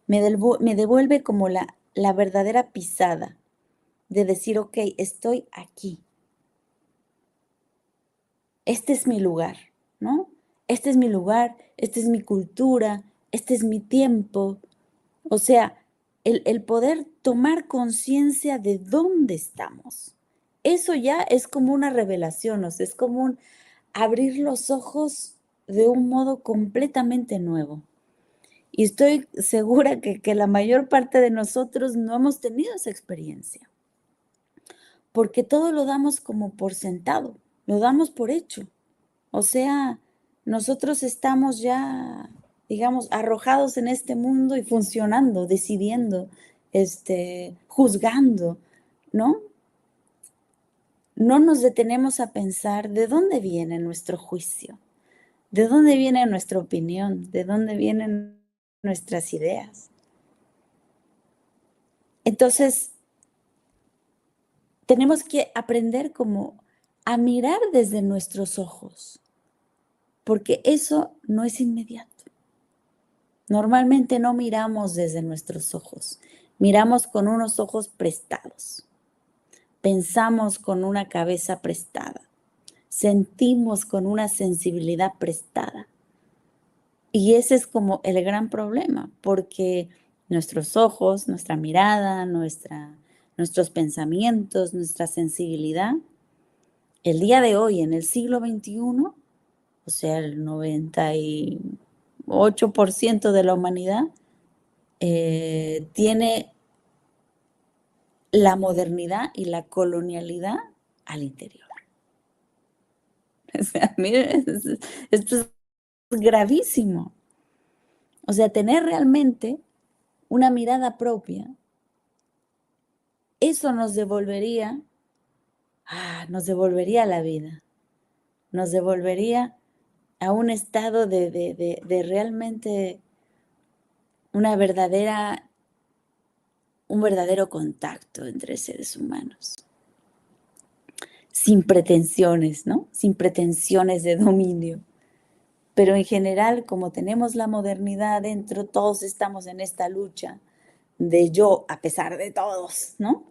Me devuelve como la verdadera pisada de decir, ok, estoy aquí. Este es mi lugar, ¿no? Este es mi lugar, esta es mi cultura, este es mi tiempo. O sea, el poder tomar conciencia de dónde estamos. Eso ya es como una revelación, o sea, es como un abrir los ojos de un modo completamente nuevo. Y estoy segura que la mayor parte de nosotros no hemos tenido esa experiencia, porque todo lo damos como por sentado, lo damos por hecho. O sea, nosotros estamos ya, digamos, arrojados en este mundo y funcionando, decidiendo, juzgando, ¿no? No nos detenemos a pensar de dónde viene nuestro juicio, de dónde viene nuestra opinión, de dónde vienen nuestras ideas. Entonces, tenemos que aprender como a mirar desde nuestros ojos, porque eso no es inmediato. Normalmente no miramos desde nuestros ojos, miramos con unos ojos prestados, pensamos con una cabeza prestada, sentimos con una sensibilidad prestada. Y ese es como el gran problema, porque nuestros ojos, nuestra mirada, nuestros pensamientos, nuestra sensibilidad, el día de hoy, en el siglo XXI, o sea, el 98% de la humanidad, tiene la modernidad y la colonialidad al interior. O sea, miren, esto es gravísimo. O sea, tener realmente una mirada propia, eso nos devolvería la vida, nos devolvería a un estado de realmente un verdadero contacto entre seres humanos. Sin pretensiones, ¿no? Sin pretensiones de dominio. Pero en general, como tenemos la modernidad dentro, todos estamos en esta lucha de yo a pesar de todos, ¿no?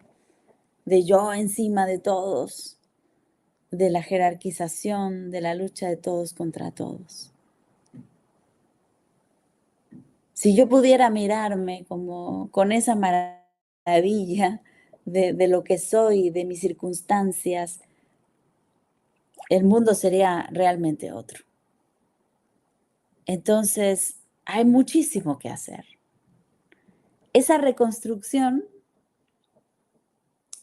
De yo encima de todos, de la jerarquización, de la lucha de todos contra todos. Si yo pudiera mirarme como con esa maravilla de lo que soy, de mis circunstancias, el mundo sería realmente otro. Entonces, hay muchísimo que hacer. Esa reconstrucción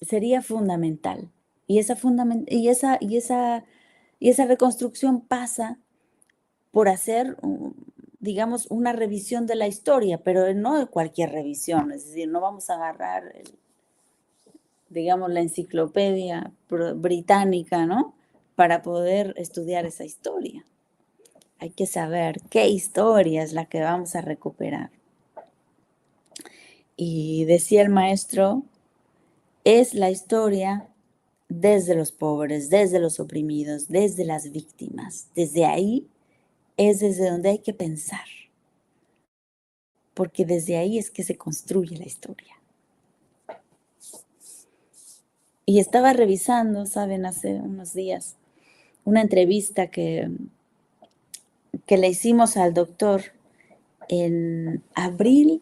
sería fundamental. Y esa reconstrucción pasa por hacer, digamos, una revisión de la historia, pero no cualquier revisión. Es decir, no vamos a agarrar, digamos, la enciclopedia británica, ¿no? Para poder estudiar esa historia. Hay que saber qué historia es la que vamos a recuperar. Y decía el maestro, es la historia desde los pobres, desde los oprimidos, desde las víctimas. Desde ahí es desde donde hay que pensar, porque desde ahí es que se construye la historia. Y estaba revisando, saben, hace unos días, una entrevista que le hicimos al doctor en abril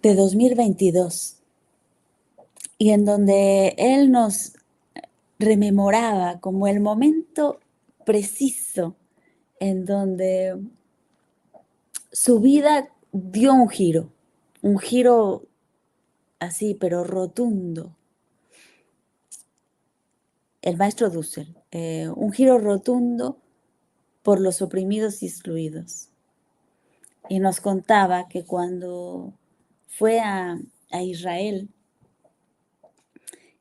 de 2022, y en donde él nos rememoraba como el momento preciso en donde su vida dio un giro así, pero rotundo. El maestro Dussel, un giro rotundo por los oprimidos y excluidos. Y nos contaba que cuando fue a Israel,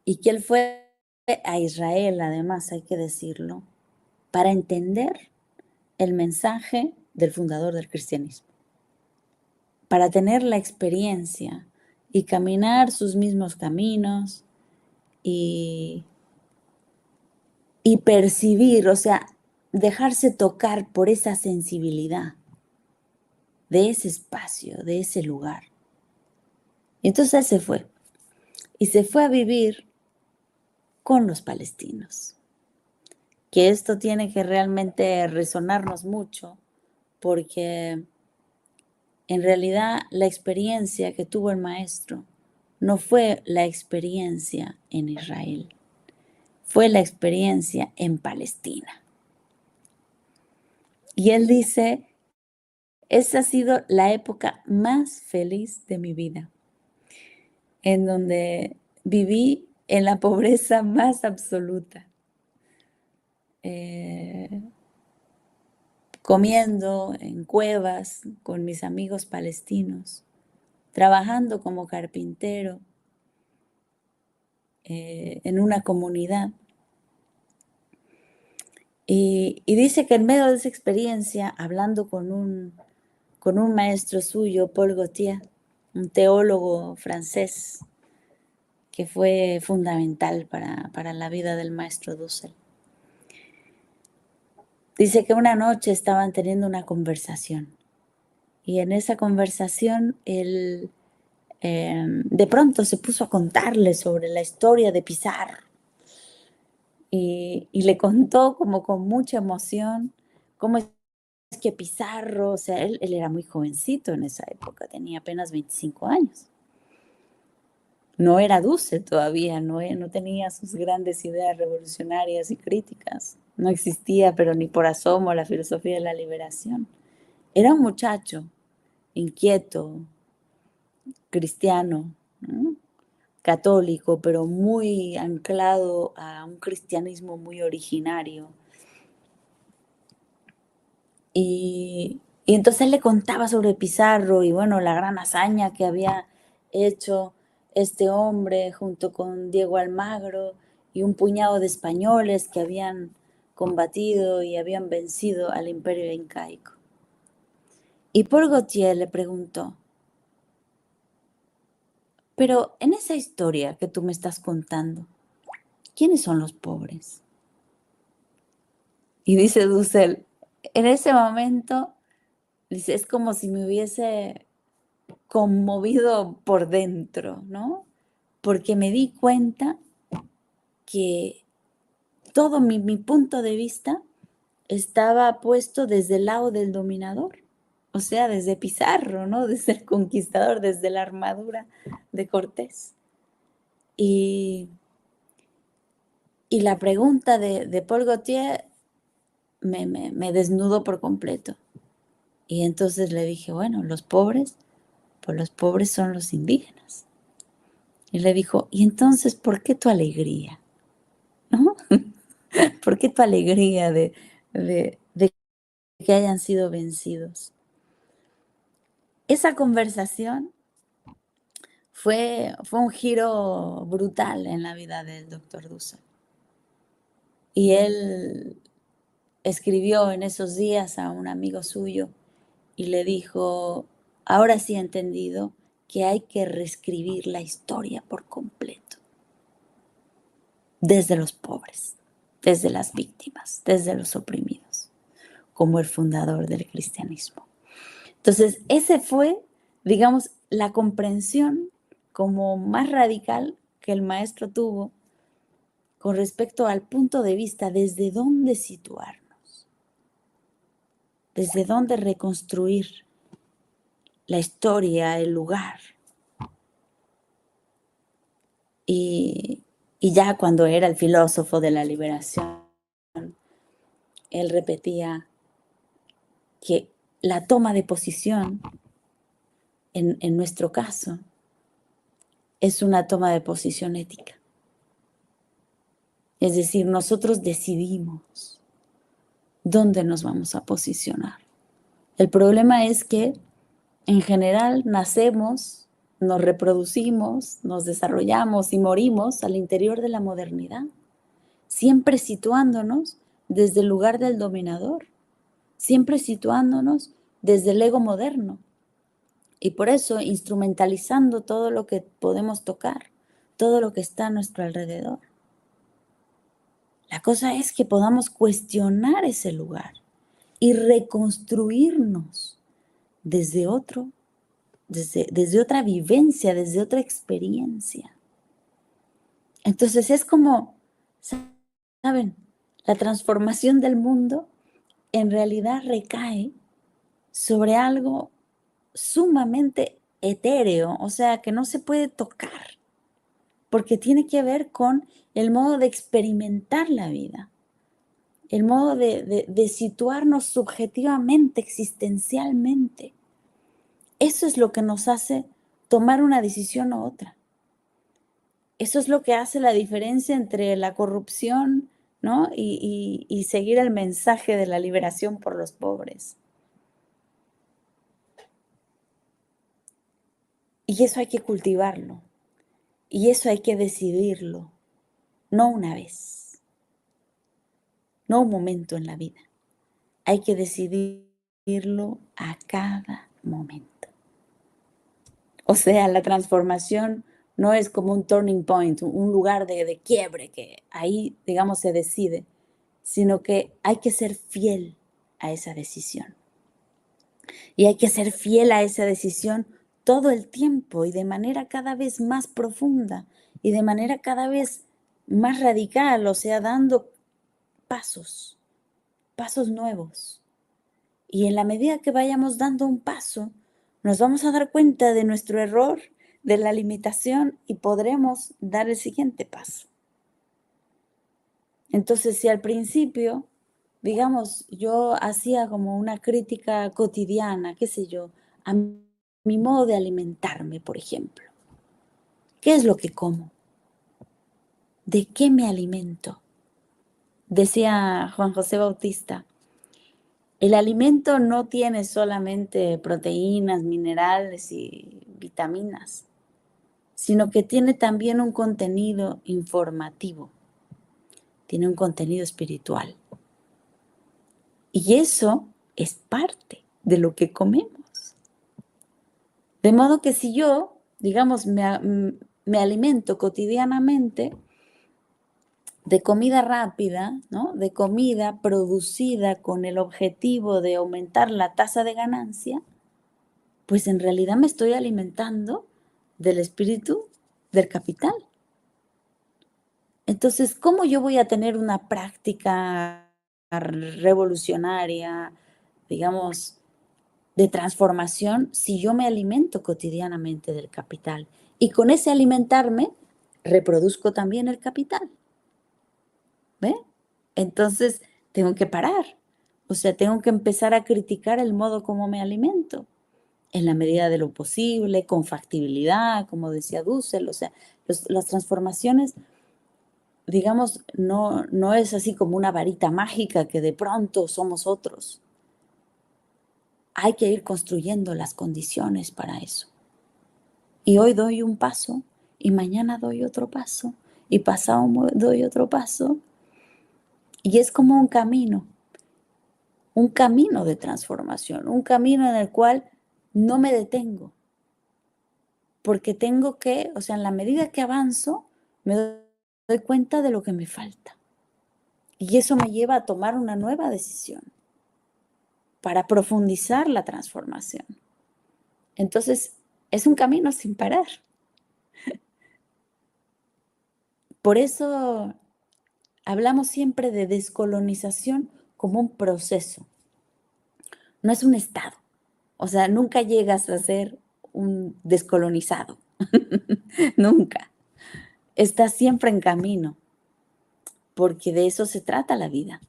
y que él fue a Israel, además hay que decirlo, para entender el mensaje del fundador del cristianismo. para tener la experiencia y caminar sus mismos caminos y percibir, o sea, dejarse tocar por esa sensibilidad de ese espacio, de ese lugar. Y entonces él se fue. Y se fue a vivir con los palestinos. Que esto tiene que realmente resonarnos mucho, porque en realidad la experiencia que tuvo el maestro no fue la experiencia en Israel, fue la experiencia en Palestina. Y él dice, esa ha sido la época más feliz de mi vida, en donde viví en la pobreza más absoluta, comiendo en cuevas con mis amigos palestinos, trabajando como carpintero en una comunidad. Y dice que en medio de esa experiencia, hablando con un maestro suyo, Paul Gauthier, un teólogo francés que fue fundamental para la vida del maestro Dussel. Dice que una noche estaban teniendo una conversación y en esa conversación él de pronto se puso a contarle sobre la historia de Pizarro y le contó como con mucha emoción cómo es que Pizarro, o sea, él era muy jovencito en esa época, tenía apenas 25 años. No era Dussel todavía, no tenía sus grandes ideas revolucionarias y críticas. No existía, pero ni por asomo, la filosofía de la liberación. Era un muchacho inquieto, cristiano, ¿no? Católico, pero muy anclado a un cristianismo muy originario. Y entonces él le contaba sobre Pizarro y bueno, la gran hazaña que había hecho este hombre junto con Diego Almagro y un puñado de españoles que habían combatido y habían vencido al imperio incaico. Y Paul Gauthier le preguntó, pero en esa historia que tú me estás contando, ¿quiénes son los pobres? Y dice Dussel, en ese momento, dice, es como si me hubiese conmovido por dentro, ¿no? Porque me di cuenta que todo mi punto de vista estaba puesto desde el lado del dominador, o sea, desde Pizarro, ¿no? Desde el conquistador, desde la armadura de Cortés. Y la pregunta de Paul Gauthier me desnudó por completo. Y entonces le dije, bueno, los pobres, pues los pobres son los indígenas. Y le dijo, ¿y entonces por qué tu alegría? ¿No? ¿Por qué tu alegría de que hayan sido vencidos? Esa conversación fue un giro brutal en la vida del doctor Dussel. Y él escribió en esos días a un amigo suyo y le dijo, ahora sí he entendido que hay que reescribir la historia por completo. Desde los pobres, desde las víctimas, desde los oprimidos, como el fundador del cristianismo. Entonces, ese fue, digamos, la comprensión como más radical que el maestro tuvo con respecto al punto de vista desde dónde situarnos, desde dónde reconstruir la historia, el lugar. Y ya cuando era el filósofo de la liberación, él repetía que la toma de posición, en nuestro caso, es una toma de posición ética. Es decir, nosotros decidimos dónde nos vamos a posicionar. El problema es que, en general, nacemos, nos reproducimos, nos desarrollamos y morimos al interior de la modernidad, siempre situándonos desde el lugar del dominador, siempre situándonos desde el ego moderno, Y por eso, instrumentalizando todo lo que podemos tocar, todo lo que está a nuestro alrededor. La cosa es que podamos cuestionar ese lugar y reconstruirnos desde otra vivencia, desde otra experiencia. Entonces es como, ¿saben? La transformación del mundo en realidad recae sobre algo sumamente etéreo, o sea, que no se puede tocar, porque tiene que ver con el modo de experimentar la vida, el modo de situarnos subjetivamente, existencialmente. Eso es lo que nos hace tomar una decisión u otra. Eso es lo que hace la diferencia entre la corrupción, ¿no? y seguir el mensaje de la liberación por los pobres. Y eso hay que cultivarlo. Y eso hay que decidirlo. No una vez. No un momento en la vida. Hay que decidirlo a cada momento. O sea, la transformación no es como un turning point, un lugar de quiebre que ahí, digamos, se decide, sino que hay que ser fiel a esa decisión. Y hay que ser fiel a esa decisión todo el tiempo y de manera cada vez más profunda y de manera cada vez más radical, o sea, dando pasos nuevos. Y en la medida que vayamos dando un paso, nos vamos a dar cuenta de nuestro error, de la limitación y podremos dar el siguiente paso. Entonces, si al principio, digamos, yo hacía como una crítica cotidiana, qué sé yo, a mi modo de alimentarme, por ejemplo. ¿Qué es lo que como? ¿De qué me alimento? Decía Juan José Bautista, el alimento no tiene solamente proteínas, minerales y vitaminas, sino que tiene también un contenido informativo, tiene un contenido espiritual. Y eso es parte de lo que comemos. De modo que si yo, digamos, me alimento cotidianamente de comida rápida, ¿no? De comida producida con el objetivo de aumentar la tasa de ganancia, pues en realidad me estoy alimentando del espíritu del capital. Entonces, ¿cómo yo voy a tener una práctica revolucionaria, digamos, de transformación si yo me alimento cotidianamente del capital? Y con ese alimentarme, reproduzco también el capital. ¿Ve? Entonces, tengo que parar. O sea, tengo que empezar a criticar el modo como me alimento, en la medida de lo posible, con factibilidad, como decía Dussel. O sea, las transformaciones, digamos, no es así como una varita mágica que de pronto somos otros. Hay que ir construyendo las condiciones para eso. Y hoy doy un paso, y mañana doy otro paso, y pasado doy otro paso. Y es como un camino de transformación, un camino en el cual no me detengo. Porque tengo que, o sea, en la medida que avanzo, me doy cuenta de lo que me falta. Y eso me lleva a tomar una nueva decisión para profundizar la transformación. Entonces, es un camino sin parar. Por eso hablamos siempre de descolonización como un proceso. No es un estado. O sea, nunca llegas a ser un descolonizado. Nunca. Estás siempre en camino. Porque de eso se trata la vida.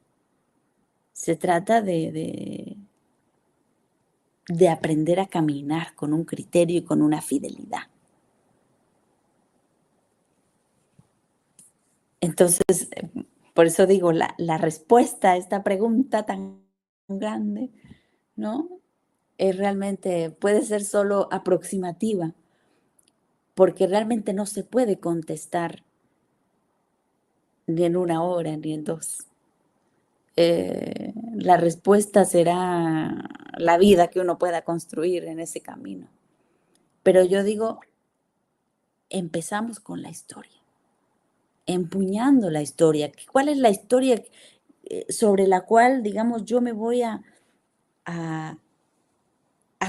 Se trata de aprender a caminar con un criterio y con una fidelidad. Entonces, por eso digo, la respuesta a esta pregunta tan grande, ¿no? Realmente puede ser solo aproximativa, porque realmente no se puede contestar ni en una hora, ni en dos. La respuesta será la vida que uno pueda construir en ese camino. Pero yo digo, empezamos con la historia, empuñando la historia. ¿Cuál es la historia sobre la cual, digamos, yo me voy a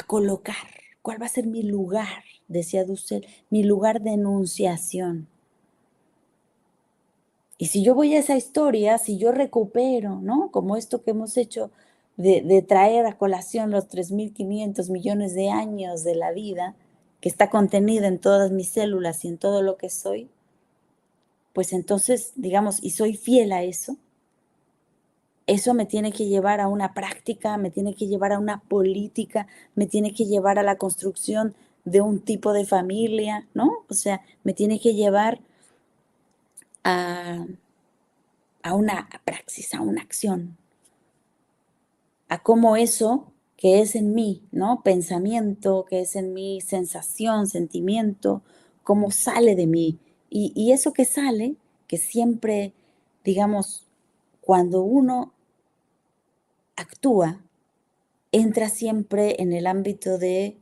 colocar? ¿Cuál va a ser mi lugar? Decía Dussel, mi lugar de enunciación. Y si yo voy a esa historia, si yo recupero, ¿no? Como esto que hemos hecho de traer a colación los 3.500 millones de años de la vida, que está contenida en todas mis células y en todo lo que soy, pues entonces, digamos, y soy fiel a eso, eso me tiene que llevar a una práctica, me tiene que llevar a una política, me tiene que llevar a la construcción de un tipo de familia, ¿no? O sea, me tiene que llevar a una praxis, a una acción, a cómo eso que es en mí, ¿no? Pensamiento, que es en mí, sensación, sentimiento, cómo sale de mí. Y eso que sale, que siempre, digamos, cuando uno actúa, entra siempre en el ámbito de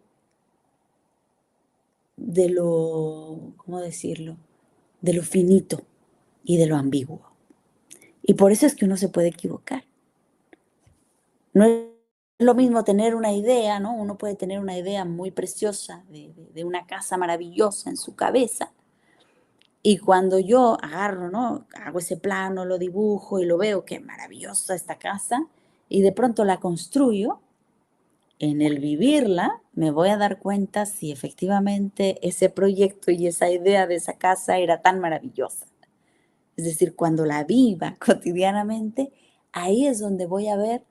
lo, ¿cómo decirlo? De lo finito y de lo ambiguo. Y por eso es que uno se puede equivocar. No es lo mismo tener una idea, ¿no? Uno puede tener una idea muy preciosa de una casa maravillosa en su cabeza. Y cuando yo agarro, ¿no? Hago ese plano, lo dibujo y lo veo, qué maravillosa esta casa, y de pronto la construyo, en el vivirla me voy a dar cuenta si efectivamente ese proyecto y esa idea de esa casa era tan maravillosa. Es decir, cuando la viva cotidianamente, ahí es donde voy a ver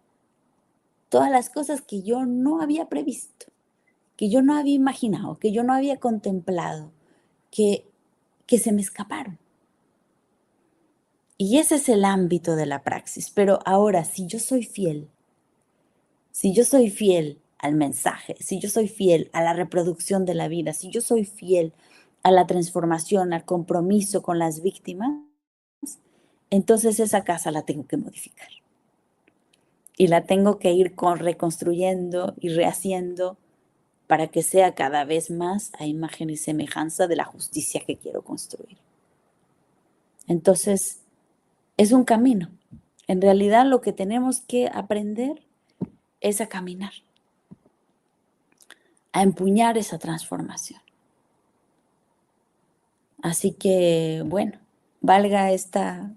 todas las cosas que yo no había previsto, que yo no había imaginado, que yo no había contemplado, que se me escaparon. Y ese es el ámbito de la praxis. Pero ahora, si yo soy fiel al mensaje, si yo soy fiel a la reproducción de la vida, si yo soy fiel a la transformación, al compromiso con las víctimas, entonces esa casa la tengo que modificar. Y la tengo que ir reconstruyendo y rehaciendo para que sea cada vez más a imagen y semejanza de la justicia que quiero construir. Entonces, es un camino. En realidad, lo que tenemos que aprender es a caminar, a empuñar esa transformación. Así que, bueno, valga esta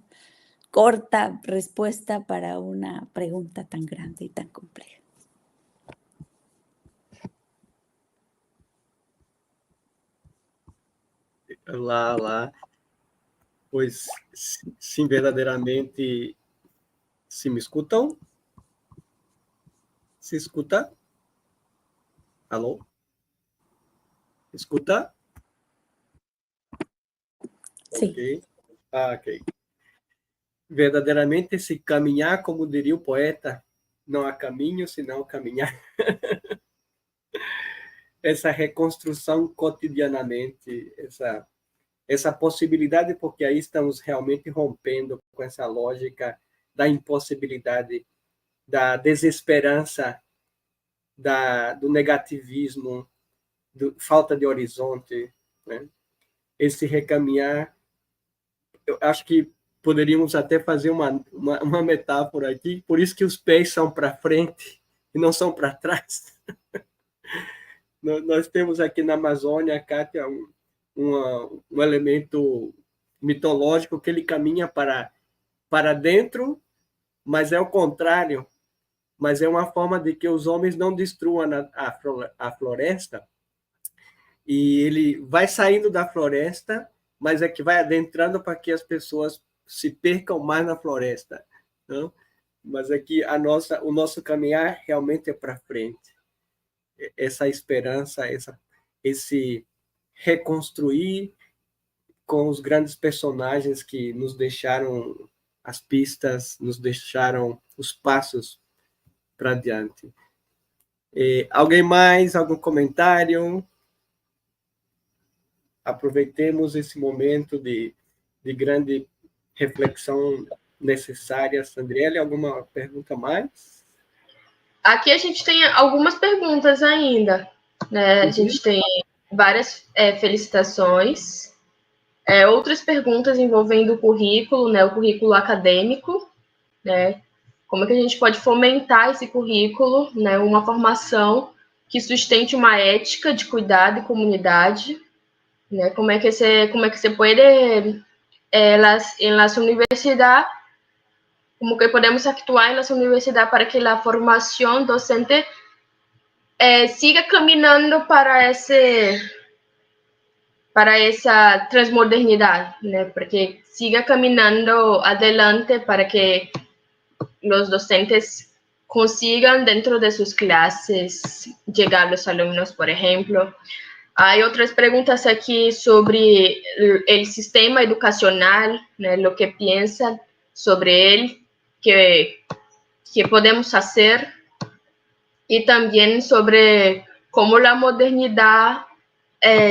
corta respuesta para una pregunta tan grande y tan compleja. Lá. Pois, sim, verdadeiramente, se me escutam? Se escuta? Alô? Escuta? Sí. Ok. Ok. Verdadeiramente, se caminhar, como diria o poeta, não há caminho senão caminhar. Essa reconstrução cotidianamente, essa possibilidade, porque aí estamos realmente rompendo com essa lógica da impossibilidade, da desesperança, do negativismo, falta de horizonte, né? Esse recaminhar, eu acho que poderíamos até fazer uma metáfora aqui, por isso que os pés são para frente e não são para trás. Nós temos aqui na Amazônia, Kátia, um elemento mitológico que ele caminha para dentro, mas é o contrário, mas é uma forma de que os homens não destruam a floresta, e ele vai saindo da floresta, mas é que vai adentrando para que as pessoas se percam mais na floresta, não? Mas é que o nosso caminhar realmente é para frente. Essa esperança, esse reconstruir com os grandes personagens que nos deixaram as pistas, nos deixaram os passos para adiante. Alguém mais? Algum comentário? Aproveitemos esse momento de grande reflexão necessária. Sandriele, alguma pergunta mais? Aqui a gente tem algumas perguntas ainda, né? A gente tem várias felicitações. Outras perguntas envolvendo o currículo, né, o currículo acadêmico, né, como é que a gente pode fomentar esse currículo, né, uma formação que sustente uma ética de cuidado e comunidade, né, como é que se pode, en las universidades, como que podemos actuar en las universidades para que la formación docente siga caminando para essa transmodernidade, né? Porque siga caminando adelante para que os docentes consigam, dentro de suas classes, chegar a los alumnos, por exemplo. Há outras perguntas aqui sobre o sistema educacional, né? O que pensa sobre ele, que podemos fazer, e também sobre como a modernidade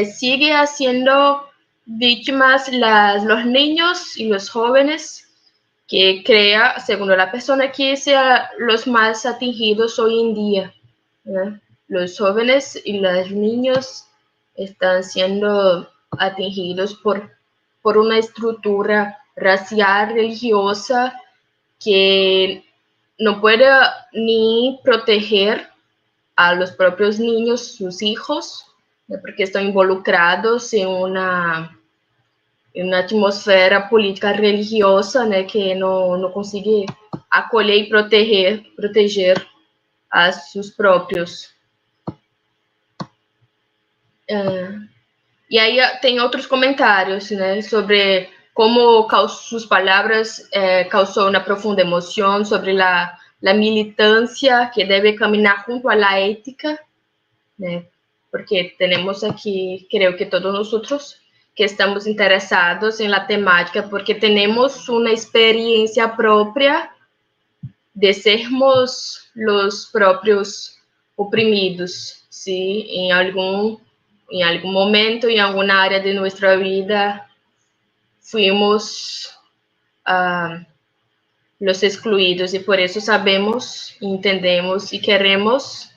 sigue haciendo víctimas los niños y los jóvenes, que crea, según la persona, que sean los más atingidos hoy en día, ¿no? Los jóvenes y los niños están siendo atingidos por una estructura racial, religiosa, que no puede ni proteger a los propios niños, sus hijos, porque estão involucrados em uma atmosfera política religiosa, né, que não consegue acolher e proteger a seus próprios. E aí tem outros comentários, né, sobre como suas palavras causou uma profunda emoção, sobre a militância que deve caminhar junto à ética, né, porque temos aqui, creio que todos nós que estamos interessados em la temática, porque temos uma experiência própria de sermos os próprios oprimidos, sim, em algum momento, em alguma área de nossa vida, fuimos os excluídos, e por isso sabemos, entendemos e queremos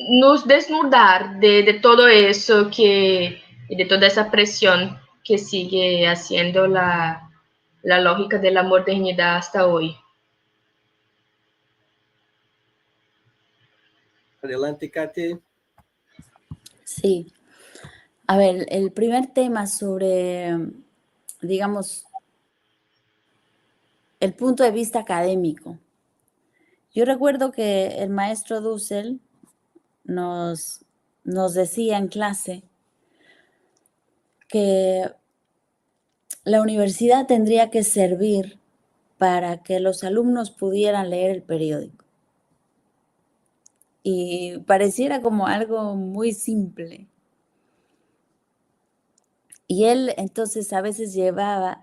nos desnudar de todo eso de toda esa presión que sigue haciendo la lógica de la modernidad hasta hoy. Adelante, Katy. Sí. A ver, el primer tema sobre, digamos, el punto de vista académico. Yo recuerdo que el maestro Dussel nos decía en clase que la universidad tendría que servir para que los alumnos pudieran leer el periódico. Y pareciera como algo muy simple. Y él entonces a veces llevaba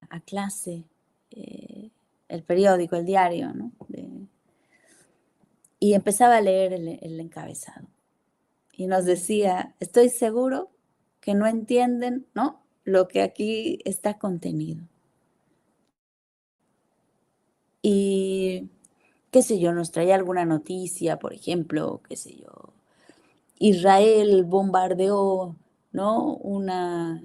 a clase el periódico, el diario, ¿no? Y empezaba a leer el encabezado. Y nos decía, estoy seguro que no entienden, ¿no?, lo que aquí está contenido. Y, qué sé yo, nos traía alguna noticia, por ejemplo, qué sé yo, Israel bombardeó, ¿no?, una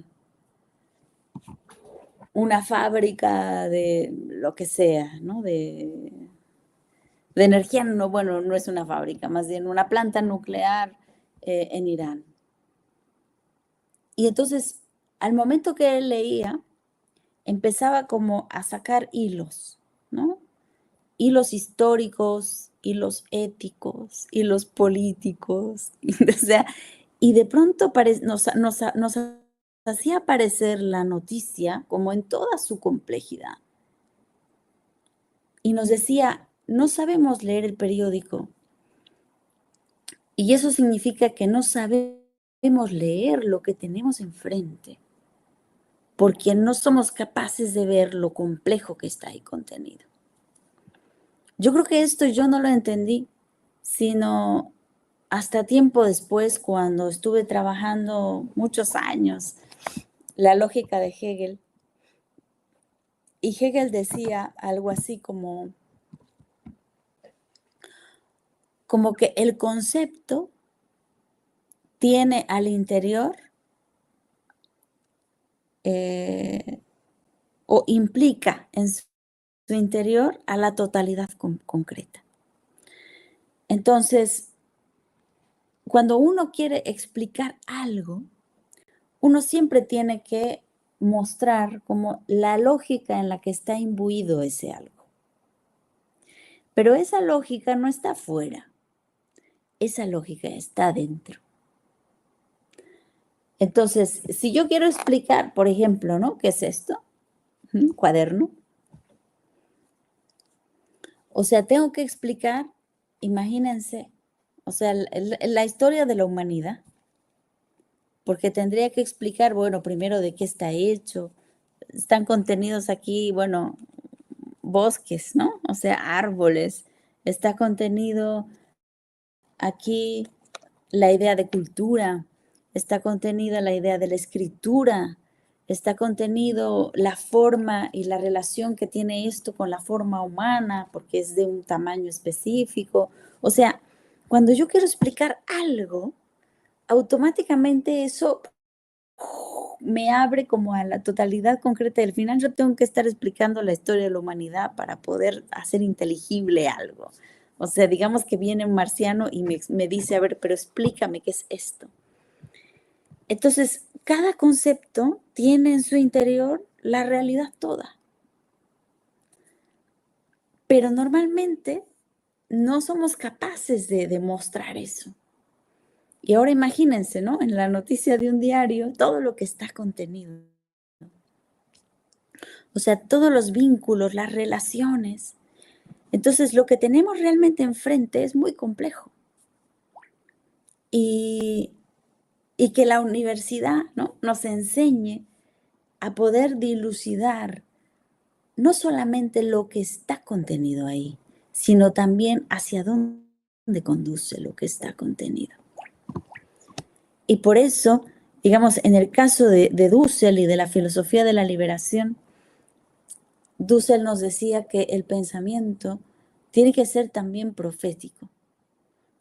fábrica de lo que sea, ¿no?, de energía, no, bueno, no es una fábrica, más bien una planta nuclear en Irán. Y entonces, al momento que él leía, empezaba como a sacar hilos, ¿no? Hilos históricos, hilos éticos, hilos políticos, o sea, y de pronto nos hacía aparecer la noticia como en toda su complejidad. Y nos decía, no sabemos leer el periódico, y eso significa que no sabemos leer lo que tenemos enfrente, porque no somos capaces de ver lo complejo que está ahí contenido. Yo creo que esto yo no lo entendí, sino hasta tiempo después, cuando estuve trabajando muchos años la lógica de Hegel. Y Hegel decía algo así como, como que el concepto tiene al interior o implica en su interior a la totalidad concreta. Entonces, cuando uno quiere explicar algo, uno siempre tiene que mostrar como la lógica en la que está imbuido ese algo. Pero esa lógica no está afuera, esa lógica está dentro. Entonces, si yo quiero explicar, por ejemplo, ¿no? ¿Qué es esto? Un cuaderno. O sea, tengo que explicar, imagínense, o sea, la historia de la humanidad, porque tendría que explicar, bueno, primero de qué está hecho. Están contenidos aquí, bueno, bosques, ¿no? O sea, árboles. Está contenido aquí la idea de cultura, está contenida la idea de la escritura, está contenido la forma y la relación que tiene esto con la forma humana, porque es de un tamaño específico. O sea, cuando yo quiero explicar algo, automáticamente eso me abre como a la totalidad concreta del final. Yo tengo que estar explicando la historia de la humanidad para poder hacer inteligible algo. O sea, digamos que viene un marciano y me dice, a ver, pero explícame qué es esto. Entonces, cada concepto tiene en su interior la realidad toda. Pero normalmente no somos capaces de demostrar eso. Y ahora imagínense, ¿no? En la noticia de un diario, todo lo que está contenido. O sea, todos los vínculos, las relaciones. Entonces, lo que tenemos realmente enfrente es muy complejo. Y que la universidad, ¿no? Nos enseñe a poder dilucidar no solamente lo que está contenido ahí, sino también hacia dónde conduce lo que está contenido. Y por eso, digamos, en el caso de Dussel y de la filosofía de la liberación, Dussel nos decía que el pensamiento tiene que ser también profético.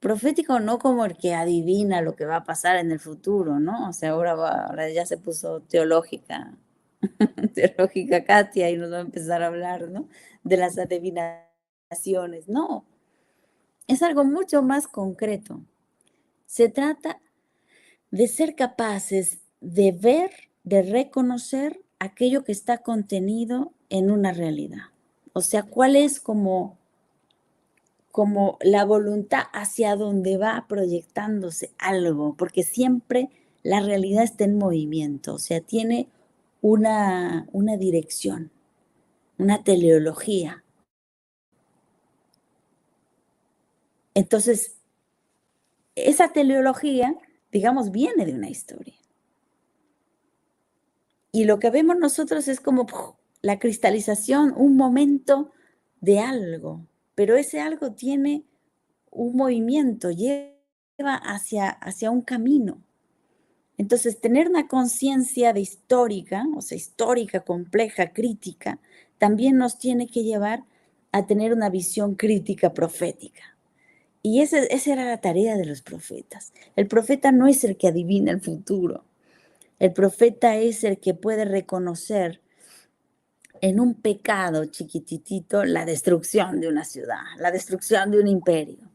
Profético no como el que adivina lo que va a pasar en el futuro, ¿no? O sea, ahora ya se puso teológica Katia y nos va a empezar a hablar, ¿no? De las adivinaciones. No, es algo mucho más concreto. Se trata de ser capaces de ver, de reconocer aquello que está contenido en una realidad. O sea, cuál es como la voluntad hacia donde va proyectándose algo, porque siempre la realidad está en movimiento, o sea, tiene una dirección, una teleología. Entonces, esa teleología, digamos, viene de una historia. Y lo que vemos nosotros es como la cristalización, un momento de algo, pero ese algo tiene un movimiento, lleva hacia un camino. Entonces, tener una conciencia de histórica, o sea, histórica, compleja, crítica, también nos tiene que llevar a tener una visión crítica profética. Y esa era la tarea de los profetas. El profeta no es el que adivina el futuro. El profeta es el que puede reconocer en un pecado chiquititito la destrucción de una ciudad, la destrucción de un imperio.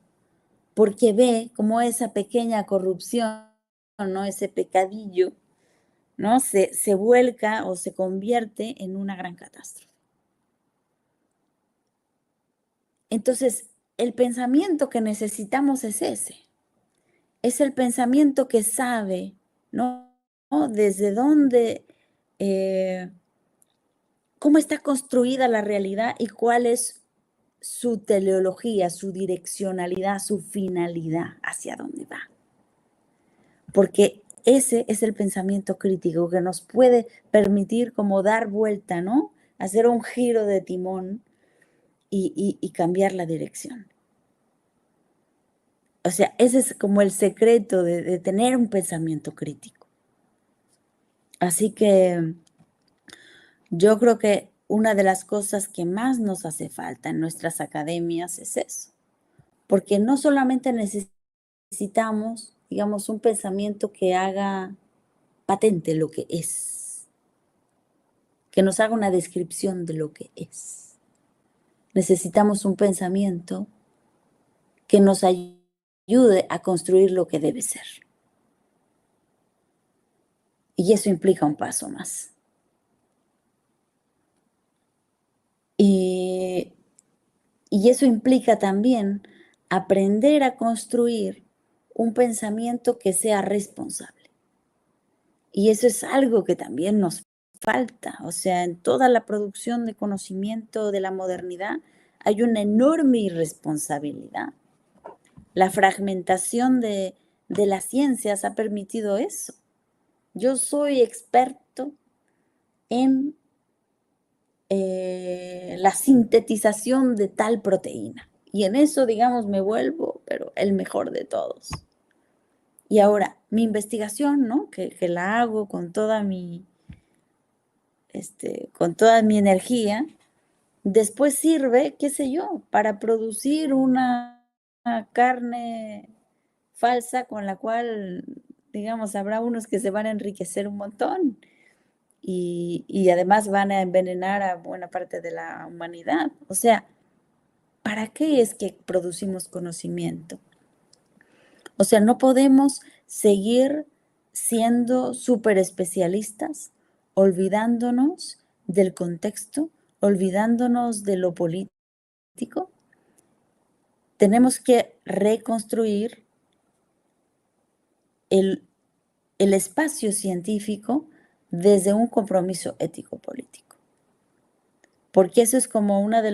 Porque ve cómo esa pequeña corrupción, ¿no? Ese pecadillo, ¿no? Se vuelca o se convierte en una gran catástrofe. Entonces, el pensamiento que necesitamos es ese. Es el pensamiento que sabe, ¿no? Desde dónde, cómo está construida la realidad y cuál es su teleología, su direccionalidad, su finalidad, hacia dónde va. Porque ese es el pensamiento crítico que nos puede permitir como dar vuelta, ¿no? Hacer un giro de timón y cambiar la dirección. O sea, ese es como el secreto de tener un pensamiento crítico. Así que yo creo que una de las cosas que más nos hace falta en nuestras academias es eso. Porque no solamente necesitamos, digamos, un pensamiento que haga patente lo que es, que nos haga una descripción de lo que es. Necesitamos un pensamiento que nos ayude a construir lo que debe ser. Y eso implica un paso más. Y eso implica también aprender a construir un pensamiento que sea responsable. Y eso es algo que también nos falta. O sea, en toda la producción de conocimiento de la modernidad hay una enorme irresponsabilidad. La fragmentación de las ciencias ha permitido eso. Yo soy experto en la sintetización de tal proteína. Y en eso, digamos, me vuelvo, pero el mejor de todos. Y ahora, mi investigación, ¿no? Que la hago con toda mi energía, después sirve, qué sé yo, para producir una carne falsa con la cual, digamos, habrá unos que se van a enriquecer un montón y además van a envenenar a buena parte de la humanidad. O sea, ¿para qué es que producimos conocimiento? O sea, no podemos seguir siendo súper especialistas, olvidándonos del contexto, olvidándonos de lo político. Tenemos que reconstruir el espacio científico desde un compromiso ético-político. Porque eso es como una de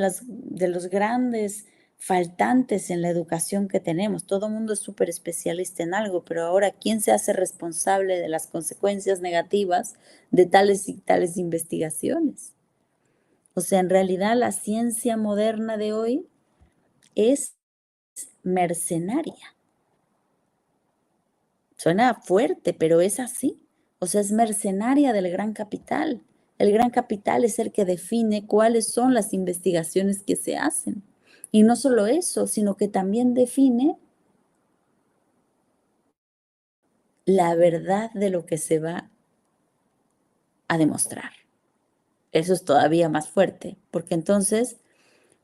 los grandes faltantes en la educación que tenemos. Todo el mundo es súper especialista en algo, pero ahora, ¿quién se hace responsable de las consecuencias negativas de tales y tales investigaciones? O sea, en realidad la ciencia moderna de hoy es mercenaria. Suena fuerte, pero es así. O sea, es mercenaria del gran capital. El gran capital es el que define cuáles son las investigaciones que se hacen. Y no solo eso, sino que también define la verdad de lo que se va a demostrar. Eso es todavía más fuerte, porque entonces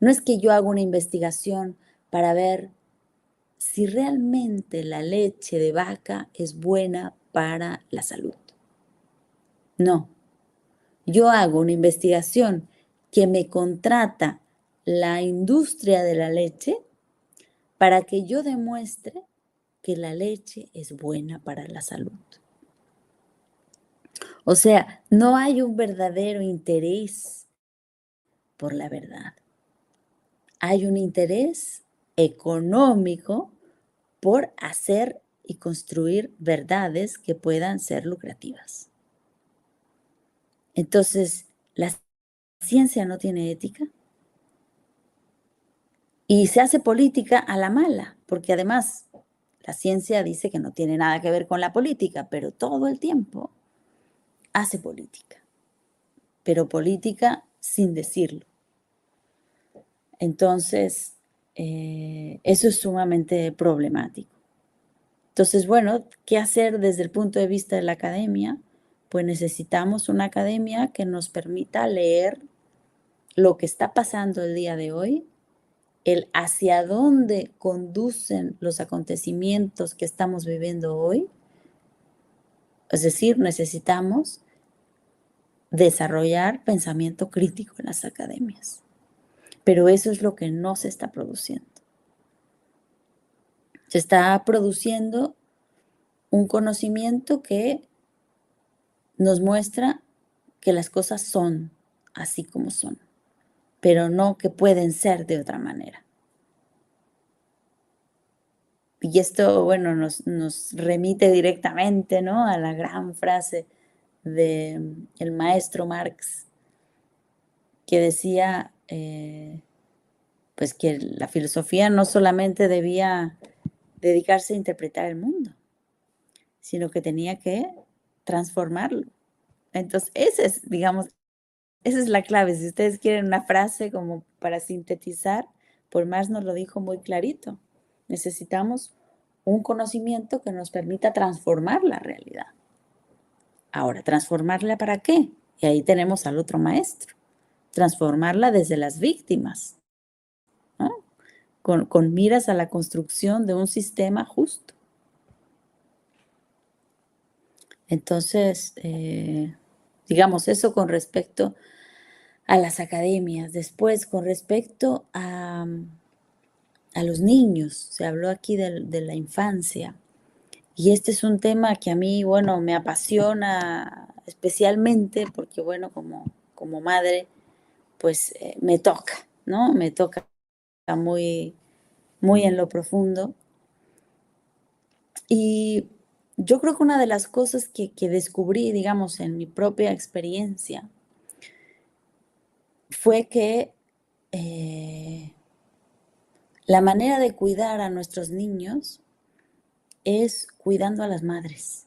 no es que yo haga una investigación para ver si realmente la leche de vaca es buena para la salud. No. Yo hago una investigación que me contrata la industria de la leche para que yo demuestre que la leche es buena para la salud. O sea, no hay un verdadero interés por la verdad. Hay un interés económico por hacer y construir verdades que puedan ser lucrativas. Entonces, la ciencia no tiene ética. Y se hace política a la mala, porque además la ciencia dice que no tiene nada que ver con la política, pero todo el tiempo hace política, pero política sin decirlo. Entonces, eso es sumamente problemático. Entonces, bueno, ¿qué hacer desde el punto de vista de la academia? Pues necesitamos una academia que nos permita leer lo que está pasando el día de hoy, el hacia dónde conducen los acontecimientos que estamos viviendo hoy. Es decir, necesitamos desarrollar pensamiento crítico en las academias. Pero eso es lo que no se está produciendo. Se está produciendo un conocimiento que nos muestra que las cosas son así como son, pero no que pueden ser de otra manera. Y esto, bueno, nos remite directamente, ¿no?, a la gran frase del maestro Marx, que decía, pues que la filosofía no solamente debía dedicarse a interpretar el mundo, sino que tenía que transformarlo. Entonces, esa es la clave. Si ustedes quieren una frase como para sintetizar, pues Marx nos lo dijo muy clarito. Necesitamos un conocimiento que nos permita transformar la realidad. Ahora, ¿transformarla para qué? Y ahí tenemos al otro maestro. Transformarla desde las víctimas, ¿no? Con miras a la construcción de un sistema justo. Entonces, digamos eso con respecto a las academias. Después, con respecto a los niños, se habló aquí de la infancia. Y este es un tema que a mí, bueno, me apasiona especialmente porque, bueno, como madre, pues me toca, ¿no? Me toca muy, muy en lo profundo. Y yo creo que una de las cosas que descubrí, digamos, en mi propia experiencia, fue que la manera de cuidar a nuestros niños es cuidando a las madres.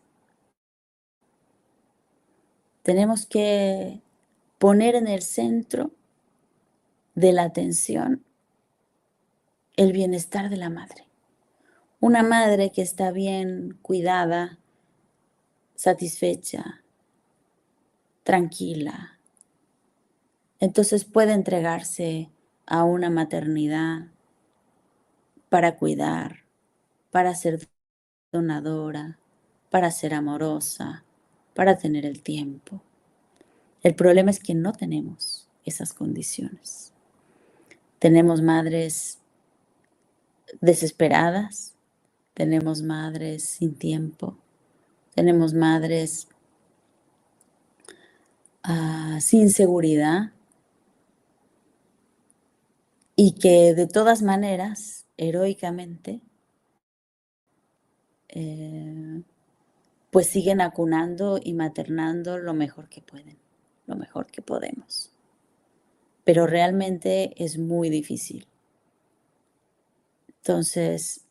Tenemos que poner en el centro de la atención el bienestar de la madre. Una madre que está bien cuidada, satisfecha, tranquila, entonces puede entregarse a una maternidad para cuidar, para ser donadora, para ser amorosa, para tener el tiempo. El problema es que no tenemos esas condiciones. Tenemos madres desesperadas, tenemos madres sin tiempo, tenemos madres sin seguridad y que de todas maneras, heroicamente, pues siguen acunando y maternando lo mejor que pueden, lo mejor que podemos. Pero realmente es muy difícil. Entonces,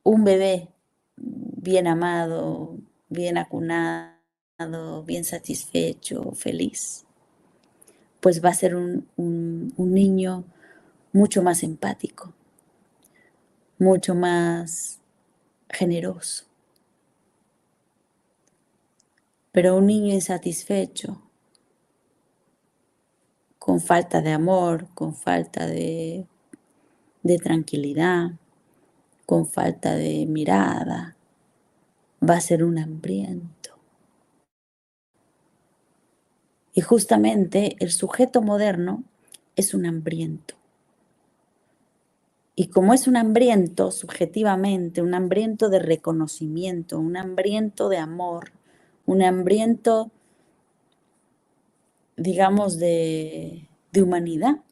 un bebé bien amado, bien acunado, bien satisfecho, feliz, pues va a ser un niño mucho más empático, mucho más generoso. Pero un niño insatisfecho, con falta de amor, con falta de tranquilidad, con falta de mirada, va a ser un hambriento. Y justamente el sujeto moderno es un hambriento. Y como es un hambriento subjetivamente, un hambriento de reconocimiento, un hambriento de amor, un hambriento, digamos, de humanidad.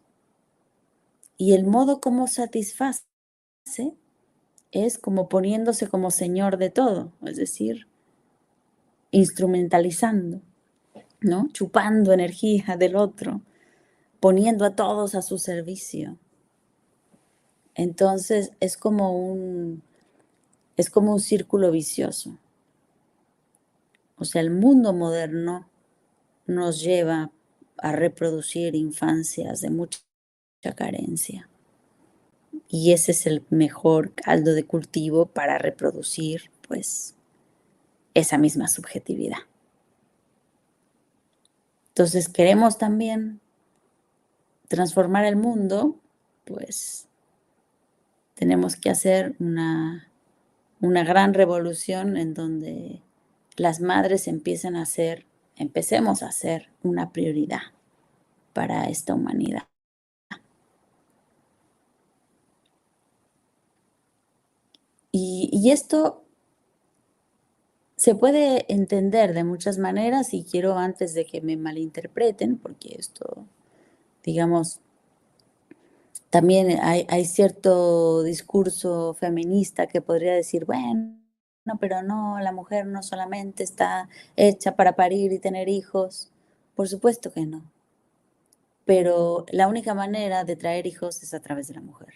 Y el modo como satisface es como poniéndose como señor de todo, es decir, instrumentalizando, ¿no? Chupando energía del otro, poniendo a todos a su servicio. Entonces es como un círculo vicioso. O sea, el mundo moderno nos lleva a reproducir infancias de mucha carencia. Y ese es el mejor caldo de cultivo para reproducir, pues, esa misma subjetividad. Entonces, queremos también transformar el mundo, pues, tenemos que hacer una gran revolución en donde las madres empecemos a ser una prioridad para esta humanidad. Y esto se puede entender de muchas maneras y quiero antes de que me malinterpreten, porque esto, digamos, también hay cierto discurso feminista que podría decir, bueno, pero no, la mujer no solamente está hecha para parir y tener hijos. Por supuesto que no. Pero la única manera de traer hijos es a través de la mujer.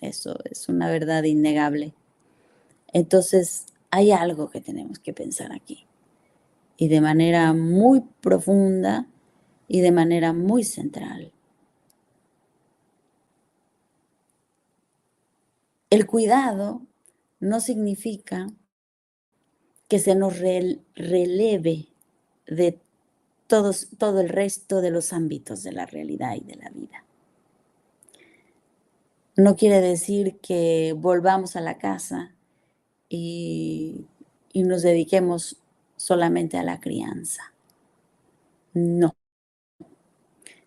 Eso es una verdad innegable. Entonces, hay algo que tenemos que pensar aquí. Y de manera muy profunda y de manera muy central. el cuidado no significa que se nos releve de todo el resto de los ámbitos de la realidad y de la vida. No quiere decir que volvamos a la casa y nos dediquemos solamente a la crianza. No.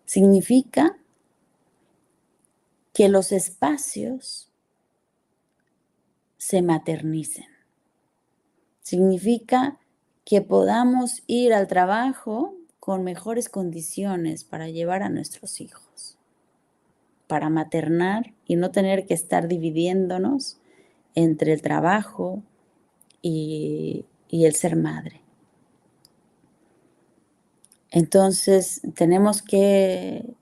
Significa que los espacios se maternicen. Significa que podamos ir al trabajo con mejores condiciones para llevar a nuestros hijos, para maternar y no tener que estar dividiéndonos entre el trabajo y el ser madre. Entonces, tenemos que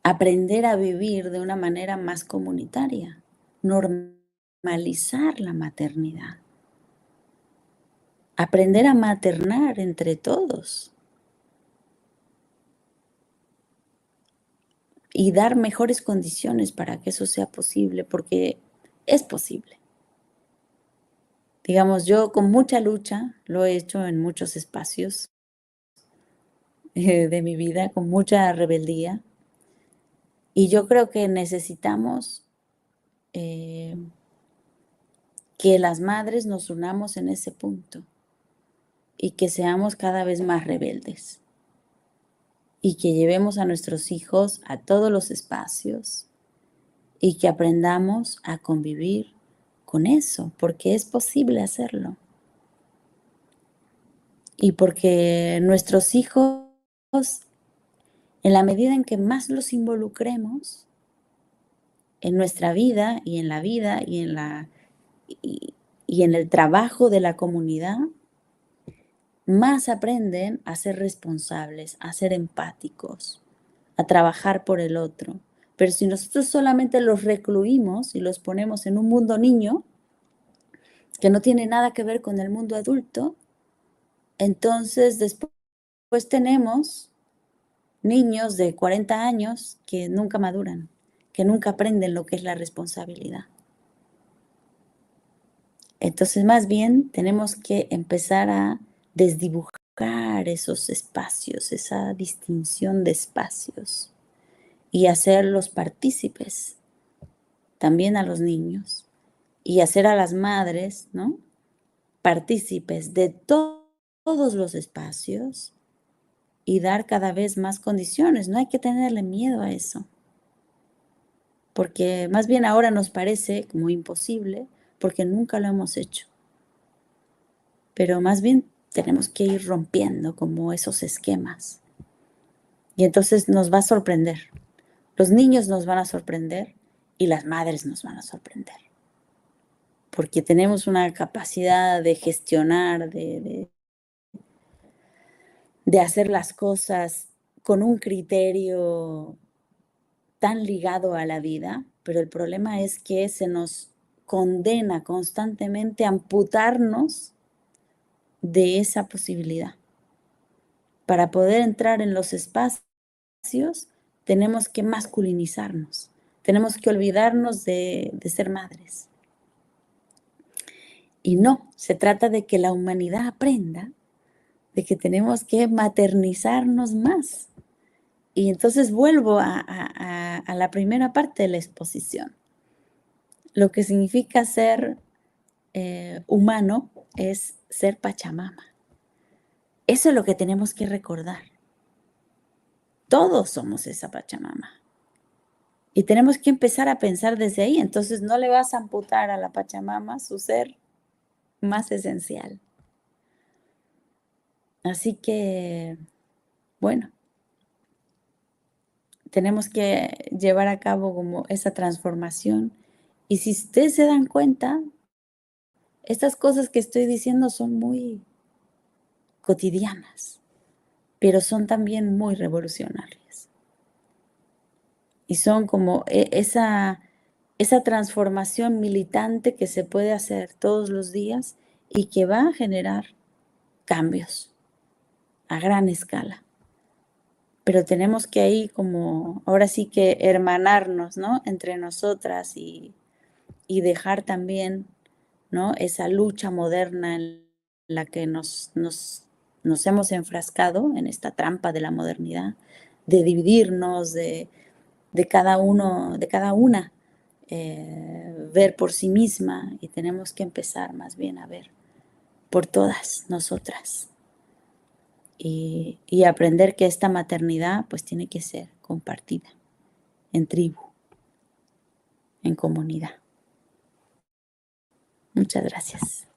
aprender a vivir de una manera más comunitaria, normalizar la maternidad, aprender a maternar entre todos y dar mejores condiciones para que eso sea posible, porque es posible. Digamos, yo con mucha lucha lo he hecho en muchos espacios de mi vida, con mucha rebeldía, y yo creo que necesitamos que las madres nos unamos en ese punto y que seamos cada vez más rebeldes y que llevemos a nuestros hijos a todos los espacios y que aprendamos a convivir con eso, porque es posible hacerlo. Y porque nuestros hijos, en la medida en que más los involucremos en nuestra vida y en la vida y en el trabajo de la comunidad, más aprenden a ser responsables, a ser empáticos, a trabajar por el otro. Pero si nosotros solamente los recluimos y los ponemos en un mundo niño, que no tiene nada que ver con el mundo adulto, entonces después tenemos niños de 40 años que nunca maduran, que nunca aprenden lo que es la responsabilidad. Entonces, más bien, tenemos que empezar a desdibujar esos espacios, esa distinción de espacios y hacerlos partícipes también a los niños y hacer a las madres, ¿no?, partícipes de todos los espacios y dar cada vez más condiciones. No hay que tenerle miedo a eso, porque más bien ahora nos parece como imposible porque nunca lo hemos hecho. Pero más bien tenemos que ir rompiendo como esos esquemas. Y entonces nos va a sorprender. Los niños nos van a sorprender y las madres nos van a sorprender. Porque tenemos una capacidad de gestionar, de hacer las cosas con un criterio tan ligado a la vida, pero el problema es que se nos condena constantemente a amputarnos de esa posibilidad. Para poder entrar en los espacios, tenemos que masculinizarnos, tenemos que olvidarnos de ser madres. Y no, se trata de que la humanidad aprenda de que tenemos que maternizarnos más. Y entonces vuelvo a la primera parte de la exposición. Lo que significa ser humano es ser Pachamama. Eso es lo que tenemos que recordar. Todos somos esa Pachamama. Y tenemos que empezar a pensar desde ahí. Entonces no le vas a amputar a la Pachamama su ser más esencial. Así que, bueno, tenemos que llevar a cabo como esa transformación. Y si ustedes se dan cuenta, estas cosas que estoy diciendo son muy cotidianas, pero son también muy revolucionarias. Y son como esa transformación militante que se puede hacer todos los días y que va a generar cambios a gran escala. pero tenemos que ahí como, ahora sí que hermanarnos, ¿no? Entre nosotras y dejar también, ¿no? Esa lucha moderna en la que nos hemos enfrascado, en esta trampa de la modernidad, de dividirnos, de cada uno, de cada una, ver por sí misma, y tenemos que empezar más bien a ver por todas nosotras y aprender que esta maternidad pues tiene que ser compartida en tribu, en comunidad. Muchas gracias.